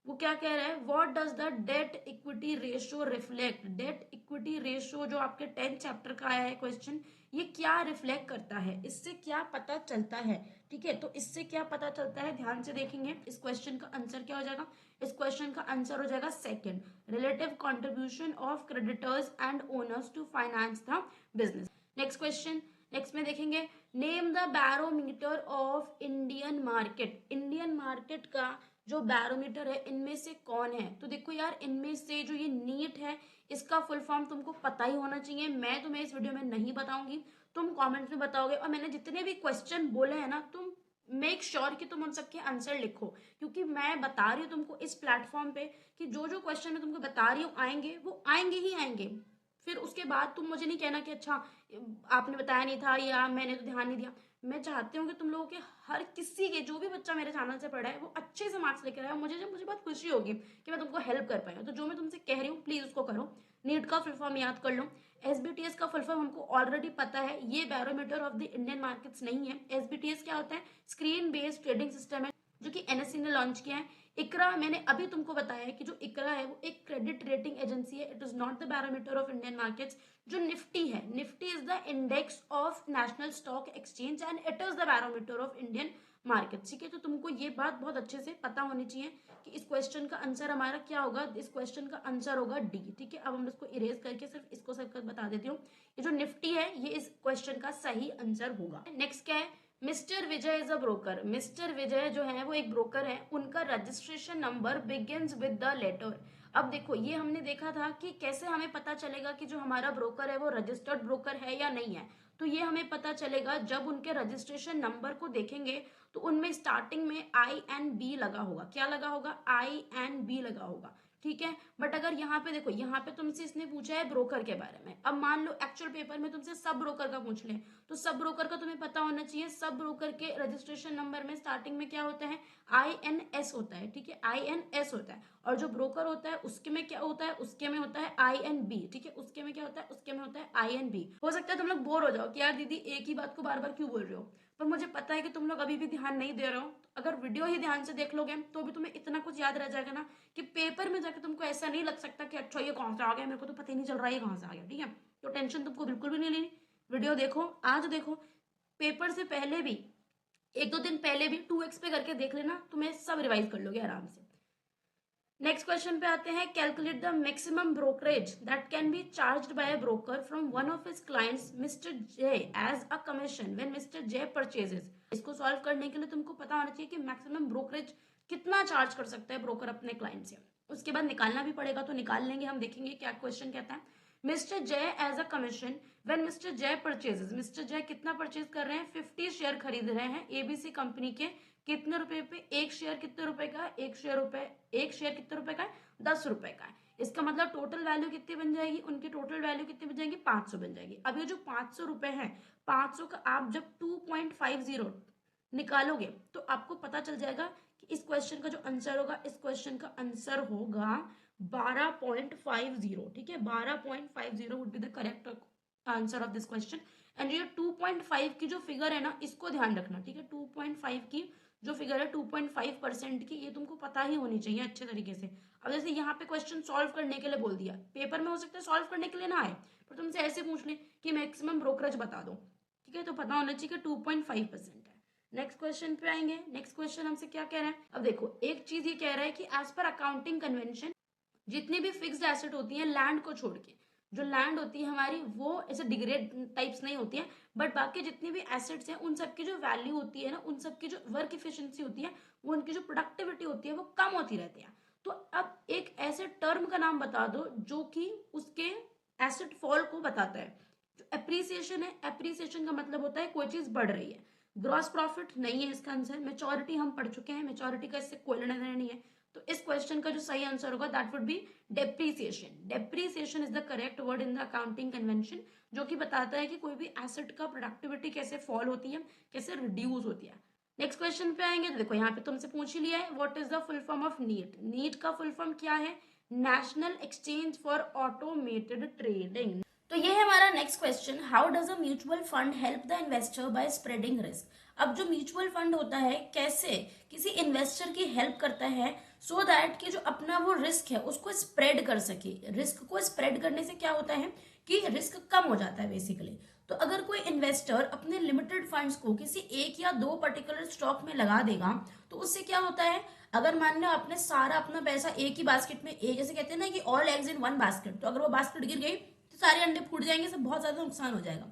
वो क्या कह रहा है? What does the debt equity ratio reflect. Debt equity ratio जो आपके 10th चैप्टर का आया है क्वेश्चन, ये क्या रिफ्लेक्ट करता है? इससे क्या पता चलता है? ठीक है, तो इससे क्या पता चलता है ध्यान से देखेंगे। इस क्वेश्चन का आंसर क्या हो जाएगा? इस क्वेश्चन का आंसर हो जाएगा second, relative contribution of creditors and owners to finance the business. Next question, next में देखेंगे, name the barometer of Indian market. Indian market का जो बैरोमीटर है इनमें से कौन है? तो देखो यार, इनमें से जो ये नीट है इसका फुल फॉर्म तुमको पता ही होना चाहिए, मैं तुम्हें इस वीडियो में नहीं बताऊंगी, तुम कमेंट्स में बताओगे। और मैंने जितने भी क्वेश्चन बोले हैं ना, तुम मेक श्योर कि तुम उन सबके आंसर लिखो, क्योंकि मैं बता रही हूँ तुमको इस प्लेटफॉर्म पे कि जो जो क्वेश्चन मैं तुमको बता रही हूँ आएंगे, वो आएंगे ही आएंगे। फिर उसके बाद तुम मुझे नहीं कहना कि अच्छा आपने बताया नहीं था या मैंने तो ध्यान नहीं दिया। मैं चाहती हूँ कि तुम लोगों के हर किसी के, जो भी बच्चा मेरे चैनल से पढ़ा है वो अच्छे से मार्क्स लेकर आए, मुझे बहुत खुशी होगी कि मैं तुमको हेल्प कर पाई हूँ। तो जो मैं तुमसे कह रही हूँ प्लीज उसको करो। नीट का फुल फॉर्म याद कर लो। एसबीटीएस का फुल फॉर्म हमको ऑलरेडी पता है, ये barometer of the Indian markets नहीं है। एसबीटीएस क्या होता है? स्क्रीन बेस्ड ट्रेडिंग सिस्टम है, जो कि एनएससी ने लॉन्च किया है। इकरा मैंने अभी तुमको बताया है कि जो इकरा है वो एक क्रेडिट रेटिंग एजेंसी है, it is not the barometer of Indian markets. जो निफ्टी है, Nifty is the index of national stock exchange and it is the barometer of Indian market. ठीक है, तो तुमको ये बात बहुत अच्छे से पता होनी चाहिए कि इस क्वेश्चन का आंसर हमारा क्या होगा। इस क्वेश्चन का आंसर होगा डी। ठीक है, अब हम इसको इरेज करके सिर्फ इसको सब बता देती हूँ। ये जो निफ्टी है ये इस क्वेश्चन का सही आंसर होगा। नेक्स्ट क्या है? Mister Vijay is a broker. Mister Vijay जो है वो एक ब्रोकर है, उनका registration number begins with the letter. अब देखो ये हमने देखा था कि कैसे हमें पता चलेगा कि जो हमारा ब्रोकर है वो रजिस्टर्ड ब्रोकर है या नहीं है। तो ये हमें पता चलेगा जब उनके रजिस्ट्रेशन नंबर को देखेंगे तो उनमें स्टार्टिंग में INB लगा होगा। क्या लगा होगा? INB लगा होगा। ठीक है, बट अगर यहाँ पे देखो, यहाँ पे तुमसे इसने पूछा है ब्रोकर के बारे में। अब मान लो एक्चुअल पेपर में तुमसे सब ब्रोकर का पूछ ले, तो सब ब्रोकर का तुम्हें पता होना चाहिए। सब ब्रोकर के रजिस्ट्रेशन नंबर में स्टार्टिंग में क्या होता है? INS होता है। ठीक है, INS होता है। और जो ब्रोकर होता है उसके में क्या होता है? उसके में होता है INB। ठीक है, उसके में क्या होता है? उसके में होता है INB। हो सकता है तुम लोग बोर हो जाओ कि यार दीदी एक ही बात को बार बार क्यों बोल रहे हो, पर मुझे पता है कि तुम लोग अभी भी ध्यान नहीं दे रहे हो। अगर वीडियो ही ध्यान से देख लोगे तो भी तुम्हें इतना कुछ याद रह जाएगा ना कि पेपर में जाके तुमको ऐसा नहीं लग सकता कि अच्छा ये कहाँ से आ गया, मेरे को तो पता ही नहीं चल रहा है ये कहाँ से आ गया। ठीक है, तो टेंशन तुमको बिल्कुल भी नहीं लेनी। वीडियो देखो, आज देखो, पेपर से पहले भी, एक दो दिन पहले भी 2x पे करके देख लेना, तुम्हें सब रिवाइज कर लोगे आराम से। नेक्स्ट क्वेश्चन पे आते हैं। Calculate the maximum brokerage that can be charged by a broker from one of his clients mister J as a commission when mister J purchases. इसको सॉल्व करने के लिए तुमको पता होना चाहिए कि मैक्सिमम ब्रोकरेज कितना चार्ज कर सकता है ब्रोकर अपने क्लाइंट से। उसके बाद निकालना भी पड़ेगा, तो निकाल लेंगे हम, देखेंगे क्या क्वेश्चन कहता है। Mister Jay as a commission when mister Jay purchases. Mister Jay कितना परचेज कर रहे हैं? 50 शेयर खरीद रहे हैं ABC कंपनी के। कितने रुपए पे? एक शेयर कितने रुपए का? एक शेयर कितने रुपए का है? 10 रुपए का है। इसका मतलब टोटल वैल्यू कितनी बन जाएगी? उनकी टोटल वैल्यू कितनी बन जाएगी? 500 बन जाएगी। अब ये जो 500 रुपए है, 500 का आप जब 2.50 निकालोगे तो आपको पता चल जाएगा कि इस क्वेश्चन का जो आंसर होगा, इस क्वेश्चन का आंसर होगा 12.50। ठीक है, 12.50 would be the correct answer of this question. And ये 2.5 की जो फिगर है ना, इसको ध्यान रखना। ठीक है, 2.5 की जो फिगर है 2.5% की, ये तुमको पता ही होनी चाहिए अच्छे तरीके से। अब जैसे यहाँ पे क्वेश्चन सॉल्व करने के लिए बोल दिया, पेपर में हो सकता है सॉल्व करने के लिए ना आए, पर तुमसे ऐसे पूछ ले कि मैक्सिमम ब्रोकरेज बता दो। ठीक है, तो पता होना चाहिए कि 2.5% है। नेक्स्ट क्वेश्चन पे आएंगे। नेक्स्ट क्वेश्चन हमसे क्या कह रहा है? अब देखो एक चीज ये कह रहा है कि एज पर अकाउंटिंग कन्वेंशन जितनी भी फिक्स्ड एसेट होती है लैंड को छोड़ के, जो लैंड होती है हमारी वो ऐसे डिग्रेड टाइप्स नहीं होती है, बट बाकी जितनी भी एसेट्स हैं उन सबकी जो वैल्यू होती है ना, उन सबकी जो वर्क इफिशिएंसी होती है, वो उनकी जो प्रोडक्टिविटी होती है वो कम होती रहती है। तो अब एक ऐसे टर्म का नाम बता दो जो कि उसके एसेट फॉल को बताता है। जो एप्रिसिएशन है, एप्रिसिएशन का मतलब होता है कोई चीज बढ़ रही है। ग्रॉस प्रॉफिट नहीं है इसका आंसर। मेच्योरिटी हम पढ़ चुके हैं, मेच्योरिटी का इससे कोई लेना देना नहीं है। तो इस क्वेश्चन का जो सही आंसर होगा that would B depreciation. Depreciation is the correct word in the accounting convention, जो कि बताता है कि कोई भी एसेट का प्रोडक्टिविटी कैसे फॉल होती है, कैसे रिड्यूस होती है। नेक्स्ट क्वेश्चन पे आएंगे तो देखो यहाँ पे तुमसे पूछ ही लिया है, what is the full form of NEAT. NEAT का फुल फॉर्म क्या है? National exchange for automated trading. तो ये है हमारा next question. How does a mutual fund help the investor by spreading risk. अब जो म्यूचुअल फंड होता है कैसे किसी इन्वेस्टर की हेल्प करता है सो दैट कि जो अपना वो रिस्क है उसको स्प्रेड कर सके। रिस्क को स्प्रेड करने से क्या होता है कि रिस्क कम हो जाता है बेसिकली। तो अगर कोई इन्वेस्टर अपने लिमिटेड फंड्स को किसी एक या दो पर्टिकुलर स्टॉक में लगा देगा तो उससे क्या होता है, अगर मान लो आपने सारा अपना पैसा एक ही बास्केट में, एक जैसे कहते हैं ना कि all eggs in one basket, तो अगर वो बास्केट गिर गई तो सारे अंडे फूट जाएंगे, सब बहुत ज्यादा नुकसान हो जाएगा।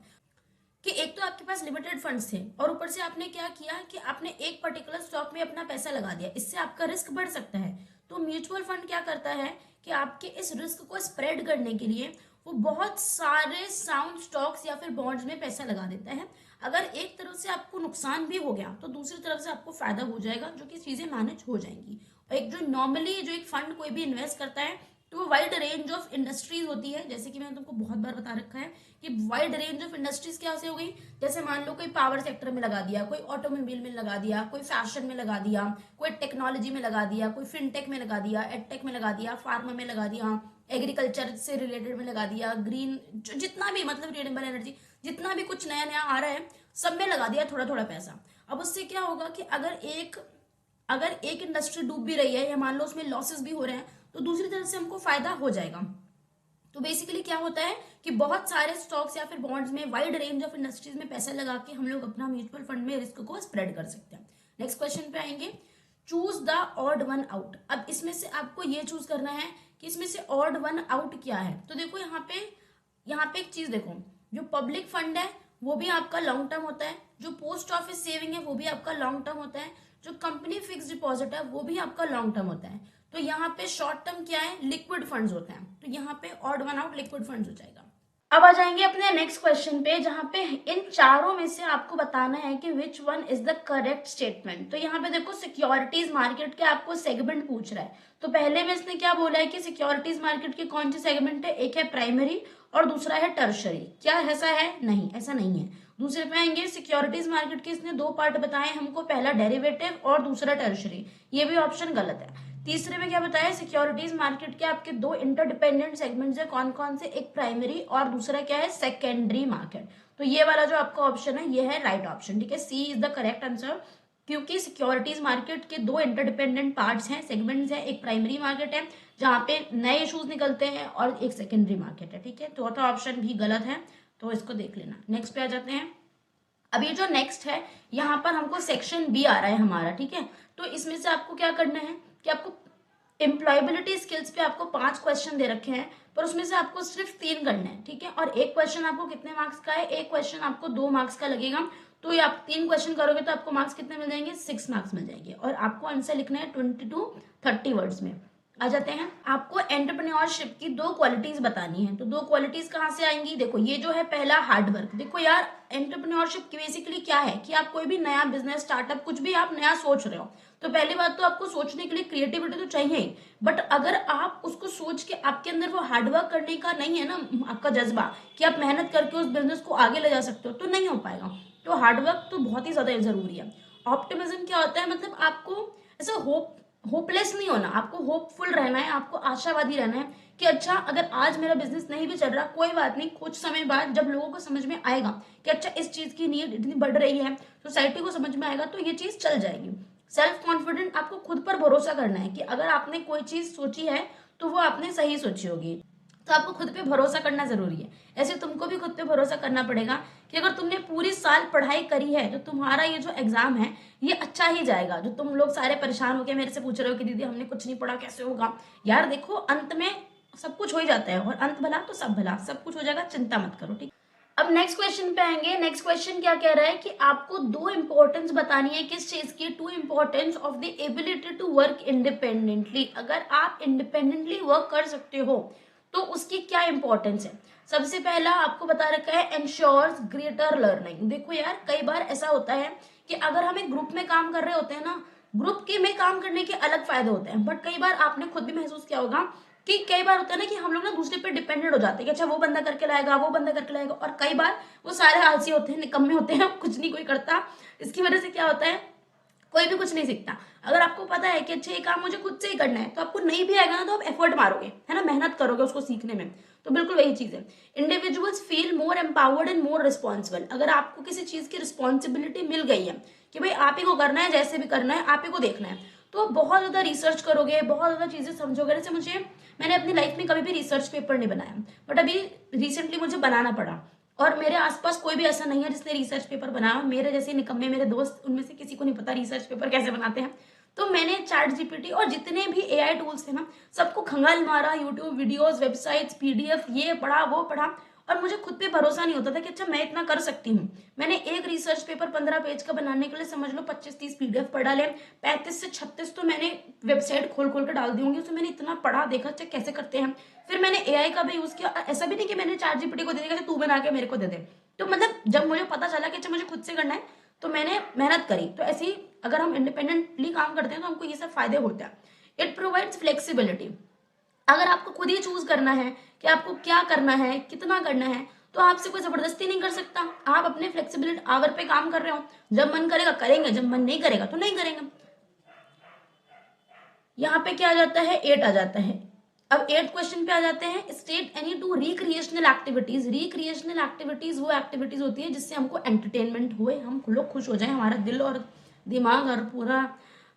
कि एक तो आपके पास लिमिटेड फंड्स थे और ऊपर से आपने क्या किया कि आपने एक पर्टिकुलर स्टॉक में अपना पैसा लगा दिया, इससे आपका रिस्क बढ़ सकता है। तो म्यूचुअल फंड क्या करता है कि आपके इस रिस्क को स्प्रेड करने के लिए वो बहुत सारे साउंड स्टॉक्स या फिर बॉन्ड्स में पैसा लगा देता है। अगर एक तरफ से आपको नुकसान भी हो गया तो दूसरी तरफ से आपको फायदा हो जाएगा, जो कि चीजें मैनेज हो जाएंगी। और एक जो नॉर्मली जो एक फंड कोई भी इन्वेस्ट करता है तो वो वाइड रेंज ऑफ इंडस्ट्रीज होती है, जैसे कि मैंने तुमको बहुत बार बता रखा है कि वाइड रेंज ऑफ इंडस्ट्रीज क्या से हो गई। जैसे मान लो कोई पावर सेक्टर में लगा दिया, कोई ऑटोमोबाइल में लगा दिया, कोई फैशन में लगा दिया, कोई टेक्नोलॉजी में लगा दिया, कोई फिनटेक में लगा दिया, एडटेक में लगा दिया, फार्मा में लगा दिया, एग्रीकल्चर से रिलेटेड में लगा दिया, ग्रीन जितना भी मतलब रिन्यूएबल एनर्जी जितना भी कुछ नया नया आ रहा है सब में लगा दिया थोड़ा थोड़ा पैसा। अब उससे क्या होगा कि अगर एक इंडस्ट्री डूब भी रही है या मान लो उसमें लॉसेस भी हो रहे हैं तो दूसरी तरफ से हमको फायदा हो जाएगा। तो बेसिकली क्या होता है कि बहुत सारे स्टॉक्स या फिर बॉन्ड्स में वाइड रेंज ऑफ इंडस्ट्रीज में पैसा लगा के हम लोग अपना म्यूचुअल फंड में रिस्क को स्प्रेड कर सकते हैं। नेक्स्ट क्वेश्चन पे आएंगे। Choose the odd one out. अब इसमें से आपको ये चूज करना है कि इसमें से ऑड वन आउट क्या है। तो देखो यहाँ पे एक चीज देखो, जो पब्लिक फंड है वो भी आपका लॉन्ग टर्म होता है। जो पोस्ट ऑफिस सेविंग है वो भी आपका लॉन्ग टर्म होता है। जो कंपनी फिक्स डिपॉजिट है वो भी आपका लॉन्ग टर्म होता है। तो यहाँ पे शॉर्ट टर्म क्या है, लिक्विड फंड्स होते हैं। तो यहाँ पे odd one out liquid funds हो जाएगा। अब आ जाएंगे अपने नेक्स्ट क्वेश्चन पे, जहां पे इन चारों में से आपको बताना है कि which one is the correct statement. तो यहाँ पे देखो सिक्योरिटीज मार्केट के आपको सेगमेंट पूछ रहा है। तो पहले में इसने क्या बोला है कि सिक्योरिटीज मार्केट के कौन सी सेगमेंट है, एक है प्राइमरी और दूसरा है टर्शरी। क्या ऐसा है? नहीं, ऐसा नहीं है। दूसरे पे आएंगे, सिक्योरिटीज मार्केट के इसने दो पार्ट बताए हमको, पहला डेरिवेटिव और दूसरा टर्शरी। ये भी ऑप्शन गलत है। तीसरे में क्या बताया, सिक्योरिटीज मार्केट के आपके दो इंटरडिपेंडेंट सेगमेंट्स है। कौन कौन से? एक प्राइमरी और दूसरा क्या है, सेकेंडरी मार्केट। तो ये वाला जो आपका ऑप्शन है ये है राइट ऑप्शन। ठीक है, सी इज द करेक्ट आंसर, क्योंकि सिक्योरिटीज मार्केट के दो इंटरडिपेंडेंट पार्ट्स हैं, सेगमेंट्स हैं। एक प्राइमरी मार्केट है जहां पे नए इशूज निकलते हैं और एक सेकेंडरी मार्केट है। ठीक है, चौथा ऑप्शन भी गलत है, तो इसको देख लेना। नेक्स्ट पे आ जाते हैं। अब ये जो नेक्स्ट है यहाँ पर हमको सेक्शन बी आ रहा है हमारा। ठीक है, तो इसमें से आपको क्या करना है कि आपको एम्प्लॉयबिलिटी स्किल्स पे आपको 5 क्वेश्चन दे रखे हैं, पर उसमें से आपको सिर्फ 3 करने हैं। ठीक है, और एक क्वेश्चन आपको कितने मार्क्स का है, एक क्वेश्चन आपको 2 मार्क्स का लगेगा। तो ये आप 3 क्वेश्चन करोगे तो आपको मार्क्स कितने मिल जाएंगे, 6 मार्क्स मिल जाएंगे। और आपको आंसर लिखना है 20 to 30 वर्ड्स में। आ जाते हैं, आपको एंटरप्रेन्योरशिप की 2 क्वालिटीज बतानी है। तो 2 क्वालिटीज कहाँ से आएंगी? देखो, ये जो है पहला हार्डवर्क। देखो यार, एंटरप्रेन्योरशिप बेसिकली क्या है कि आप कोई भी नया बिजनेस स्टार्टअप कुछ भी आप नया सोच रहे हो, तो पहली बात तो आपको सोचने के लिए क्रिएटिविटी तो चाहिए ही। बट अगर आप उसको सोच के आपके अंदर वो हार्डवर्क करने का नहीं है ना, आपका जज्बा कि आप मेहनत करके उस बिजनेस को आगे ले जा सकते हो, तो नहीं हो पाएगा। तो हार्डवर्क तो बहुत ही ज्यादा जरूरी है। ऑप्टिमिज्म क्या होता है, मतलब आपको ऐसा होपलेस नहीं होना, आपको होपफुल रहना है, आपको आशावादी रहना है कि अच्छा अगर आज मेरा बिजनेस नहीं भी चल रहा कोई बात नहीं, कुछ समय बाद जब लोगों को समझ में आएगा कि अच्छा इस चीज की नीड इतनी बढ़ रही है, सोसाइटी को समझ में आएगा, तो ये चीज चल जाएगी। सेल्फ कॉन्फिडेंट, आपको खुद पर भरोसा करना है कि अगर आपने कोई चीज सोची है तो वो आपने सही सोची होगी। तो आपको खुद पे भरोसा करना जरूरी है। ऐसे तुमको भी खुद पे भरोसा करना पड़ेगा कि अगर तुमने पूरी साल पढ़ाई करी है तो तुम्हारा ये जो एग्जाम है ये अच्छा ही जाएगा। जो तुम लोग सारे परेशान होकर मेरे से पूछ रहे हो कि दीदी हमने कुछ नहीं पढ़ा, कैसे होगा, यार देखो अंत में सब कुछ हो ही जाता है, और अंत भला तो सब भला, सब कुछ हो जाएगा, चिंता मत करो। ठीक, अब नेक्स्ट क्वेश्चन पे आएंगे। नेक्स्ट क्वेश्चन क्या कह रहा है कि आपको 2 इंपॉर्टेंस बतानी है। किस चीज की? 2 importance of the ability to work independently. अगर आप इंडिपेंडेंटली वर्क कर सकते हो तो उसकी क्या इंपॉर्टेंस है। सबसे पहला आपको बता रखा है एंश्योर्स ग्रेटर लर्निंग। देखो यार, कई बार ऐसा होता है कि अगर हम एक ग्रुप में काम कर रहे होते हैं ना, ग्रुप के में काम करने के अलग फायदे होते हैं, बट कई बार आपने खुद भी महसूस किया होगा कि कई बार होता है ना कि हम लोग ना दूसरे पे डिपेंडेंट हो जाते हैं कि अच्छा वो बंदा करके लाएगा, वो बंदा करके लाएगा, और कई बार वो सारे आलसी होते हैं, निकम्मे होते हैं, कुछ नहीं कोई करता। इसकी वजह से क्या होता है, कोई भी कुछ नहीं सीखता। अगर आपको पता है कि अच्छा ये काम मुझे खुद से ही करना है, तो आपको नहीं भी आएगा ना तो आप एफर्ट मारोगे, है ना, मेहनत करोगे उसको सीखने में। तो बिल्कुल वही चीज है। Individuals feel more empowered and more responsible. अगर आपको किसी चीज की रिस्पॉन्सिबिलिटी मिल गई है कि भाई आप ही को करना है, जैसे भी करना है आप ही को देखना है, तो बहुत ज्यादा रिसर्च करोगे, बहुत ज्यादा चीजें समझोगे। जैसे मैंने अपनी लाइफ में कभी भी रिसर्च पेपर नहीं बनाया, बट अभी रिसेंटली मुझे बनाना पड़ा, और मेरे आसपास कोई भी ऐसा नहीं है जिसने रिसर्च पेपर बनाया। मेरे जैसे निकम्मे मेरे दोस्त, उनमें से किसी को नहीं पता रिसर्च पेपर कैसे बनाते हैं। तो मैंने चैट जीपीटी और जितने भी एआई टूल्स थे ना, सबको खंगाल मारा, यूट्यूब वीडियोस, वेबसाइट्स, पीडीएफ, ये पढ़ा वो पढ़ा, और मुझे खुद पे भरोसा नहीं होता था कि अच्छा मैं इतना कर सकती हूँ। मैंने एक रिसर्च पेपर 15 पेज का बनाने के लिए समझ लो 25-30 पीडीएफ पढ़ डाले, 35 से 36 तो मैंने वेबसाइट खोल खोल कर डाल दी होंगी। उसमें मैंने इतना पढ़ा, देखा अच्छा कैसे करते हैं। फिर मैंने एआई का भी यूज किया। ऐसा भी नहीं कि मैंने चैट जीपीटी को दे दिया तू बना के मेरे को दे दे। तो मतलब जब मुझे पता चला कि अच्छा मुझे खुद से करना है तो मैंने मेहनत करी। तो ऐसे ही अगर हम इंडिपेंडेंटली काम करते हैं तो हमको ये सब फायदे होते हैं। It provides flexibility. अगर आपको खुद ही चूज करना है कि आपको क्या करना है, कितना करना है, तो आपसे कोई जबरदस्ती नहीं कर सकता। आप अपने फ्लेक्सिबिलिटी आवर पे काम कर रहे हो, जब मन करेगा करेंगे, जब मन नहीं करेगा तो नहीं करेंगे। यहाँ पे क्या आ जाता है, 8 आ जाता है। अब 8 क्वेश्चन पे आ जाते हैं। State any 2 recreational activities. Recreational activities वो एक्टिविटीज होती है जिससे हमको एंटरटेनमेंट हुए, हम लोग खुश हो जाए, हमारा दिल और दिमाग और पूरा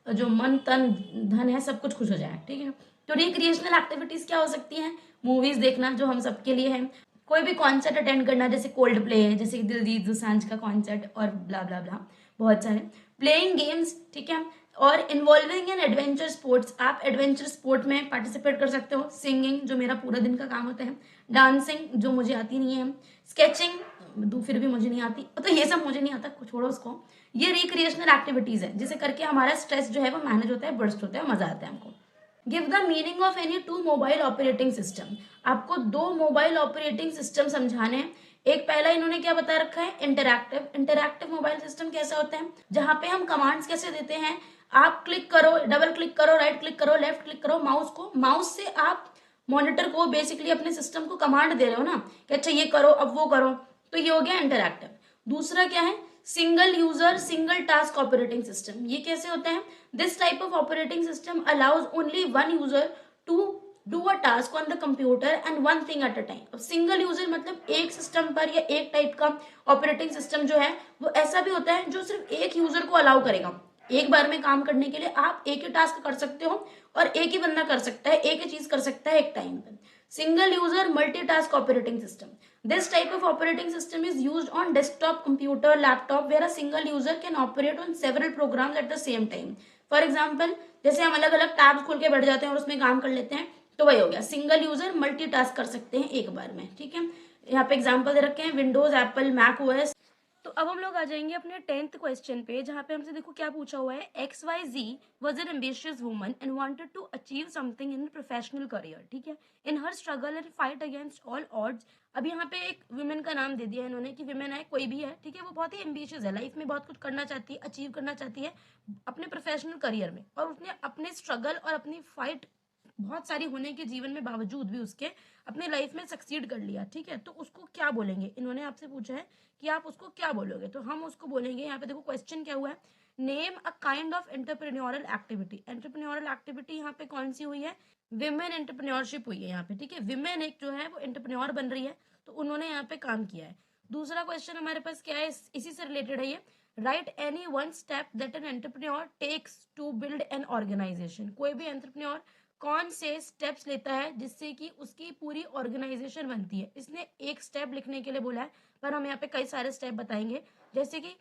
जो मन तन धन है सब कुछ खुश हो जाए। ठीक है, तो रिक्रिएशनल एक्टिविटीज क्या हो सकती हैं? मूवीज देखना जो हम सबके लिए है, कोई भी कॉन्सर्ट अटेंड करना जैसे कोल्ड प्ले, जैसे दिलजीत दोसांझ का कॉन्सर्ट और ब्ला ब्ला ब्ला, बहुत सारे। प्लेइंग गेम्स, ठीक है, और इन्वॉल्विंग इन एडवेंचर स्पोर्ट्स, आप एडवेंचर स्पोर्ट में पार्टिसिपेट कर सकते हो। सिंगिंग जो मेरा पूरा दिन का काम होता है। डांसिंग जो मुझे आती नहीं है। स्केचिंग फिर भी मुझे नहीं आती, तो ये सब मुझे नहीं आता, छोड़ो उसको। ये रिक्रिएशनल एक्टिविटीज है जिसे करके हमारा स्ट्रेस जो है वो मैनेज होता है, बर्स्ट होता है, मजा आता है हमको। Give the meaning of any two mobile operating system. आपको दो मोबाइल ऑपरेटिंग सिस्टम समझाने हैं। एक पहला इन्होंने क्या बता रखा है, इंटरैक्टिव। इंटरैक्टिव मोबाइल सिस्टम कैसा होता है, जहां पे हम कमांड्स कैसे देते हैं, आप क्लिक करो, डबल क्लिक करो, राइट क्लिक करो, लेफ्ट क्लिक करो, माउस से आप मॉनिटर को बेसिकली अपने सिस्टम को कमांड दे रहे हो ना कि अच्छा ये करो, अब वो करो, तो ये हो गया इंटरैक्टिव। दूसरा क्या है, single user single task operating system. ये कैसे होता है, this type of operating system allows only one user to do a task on the computer and one thing at a time. अब सिंगल यूजर मतलब एक सिस्टम पर या एक टाइप का ऑपरेटिंग सिस्टम जो है वो ऐसा भी होता है जो सिर्फ एक यूजर को अलाउ करेगा। एक बार में काम करने के लिए आप एक ही टास्क कर सकते हो और एक ही बंदा कर सकता है, एक ही चीज कर सकता है एक टाइम पे। Single user multitask operating system. This type of operating system is used on desktop computer, laptop, where a single user can operate on several programs at the same time. For example, जैसे हम अलग अलग टैब्स खोल के बैठ जाते हैं और उसमें काम कर लेते हैं, तो वही हो गया, सिंगल यूजर मल्टीटास्क कर सकते हैं एक बार में। ठीक है, यहाँ पे एग्जांपल दे रखे हैं, विंडोज, एप्पल, मैक ओएस। तो अब हम लोग आ जाएंगे अपने 10th क्वेश्चन पे, जहाँ पे हमसे देखो क्या पूछा हुआ है, XYZ was an ambitious woman and wanted to achieve something in professional career. ठीक है, in her struggle and fight against all odds. अब यहाँ पे एक वुमेन का नाम दे दिया है इन्होंने कि वुमेन है, कोई भी है, ठीक है, वो बहुत ही एम्बिशियस है, लाइफ में बहुत कुछ करना चाहती है, अचीव करना चाहती है अपने प्रोफेशनल करियर में, और उसने अपने स्ट्रगल और अपनी फाइट बहुत सारी होने के जीवन में बावजूद भी उसके अपने लाइफ में सक्सीड कर लिया। ठीक है, तो उसको क्या बोलेंगे, इन्होंने आपसे पूछा है कि आप उसको क्या बोलोगे, तो हम उसको बोलेंगे, यहाँ पे देखो क्वेश्चन क्या हुआ है, name a kind of entrepreneurial activity. Entrepreneurial activity यहाँ पे कौन सी हुई है, विमेन एंटरप्रेन्योरशिप हुई है यहाँ पे। ठीक है, विमेन एक जो है वो एंटरप्रेन्योर बन रही है, तो उन्होंने यहाँ पे काम किया है। दूसरा क्वेश्चन हमारे पास क्या है, इसी से रिलेटेड है ये, write any one step that an entrepreneur takes to build an organisation. कोई भी एंटरप्रेन्योर कौन से स्टेप्स लेता है जिससे कि उसकी पूरी ऑर्गेनाइजेशन बनती है। इसने एक स्टेप लिखने के लिए बोला है, पर हम यहाँ पे कई सारे स्टेप बताएंगे। जैसे कि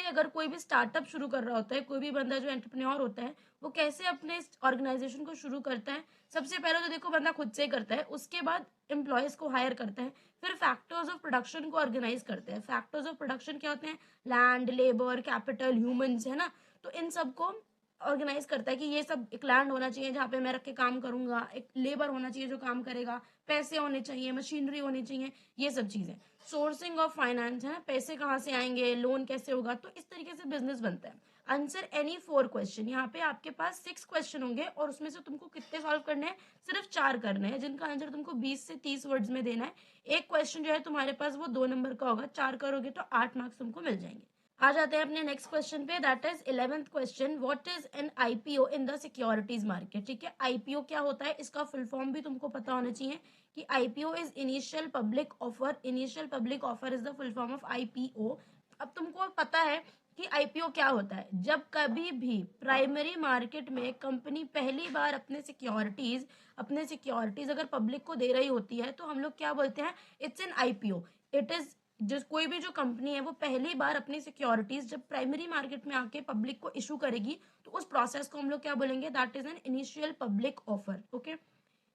अगर कोई भी स्टार्टअप शुरू कर रहा होता है, कोई भी बंदा जो एंटरप्रेन्योर होता है वो कैसे अपने ऑर्गेनाइजेशन को शुरू करता है। सबसे पहले तो देखो बंदा खुद से ही करता है, उसके बाद एम्प्लॉयज को हायर करता है, फिर फैक्टर्स ऑफ प्रोडक्शन को ऑर्गेनाइज करते हैं। फैक्टर्स ऑफ प्रोडक्शन क्या होते हैं, लैंड, लेबर, कैपिटल, ह्यूमंस, है ना, तो इन सबको ऑर्गेनाइज करता है कि ये सब, एक लैंड होना चाहिए जहाँ पे मैं रख के काम करूंगा, एक लेबर होना चाहिए जो काम करेगा, पैसे होने चाहिए, मशीनरी होनी चाहिए, ये सब चीजें। सोर्सिंग ऑफ फाइनेंस, है ना, पैसे कहाँ से आएंगे, लोन कैसे होगा, तो इस तरीके से बिजनेस बनता है। Answer any 4 question. यहाँ पे आपके पास 6 क्वेश्चन होंगे और उसमें से तुमको कितने सॉल्व करने हैं, सिर्फ 4 करने हैं, जिनका आंसर तुमको 20 से 30 वर्ड्स में देना है। एक क्वेश्चन जो है तुम्हारे पास वो 2 नंबर का होगा, 4 करोगे तो 8 मार्क्स तुमको मिल जाएंगे। आ जाते हैं अपने नेक्स्ट क्वेश्चन पे, that is 11th question, what is an IPO in the securities market. ठीक है, आईपीओ क्या होता है, इसका फुल फॉर्म भी तुमको पता होना चाहिए कि IPO is initial public offer. Initial public offer is the full form of IPO. अब तुमको पता है कि आईपीओ क्या होता है, जब कभी भी प्राइमरी मार्केट में कंपनी पहली बार अपने सिक्योरिटीज अगर पब्लिक को दे रही होती है तो हम लोग क्या बोलते हैं, it's an IPO. It is जिस कोई भी जो कंपनी है वो पहली बार अपनी सिक्योरिटीज जब प्राइमरी मार्केट में आके पब्लिक को इशू करेगी तो उस प्रोसेस को हम लोग क्या बोलेंगे, that is an initial public offer. Okay,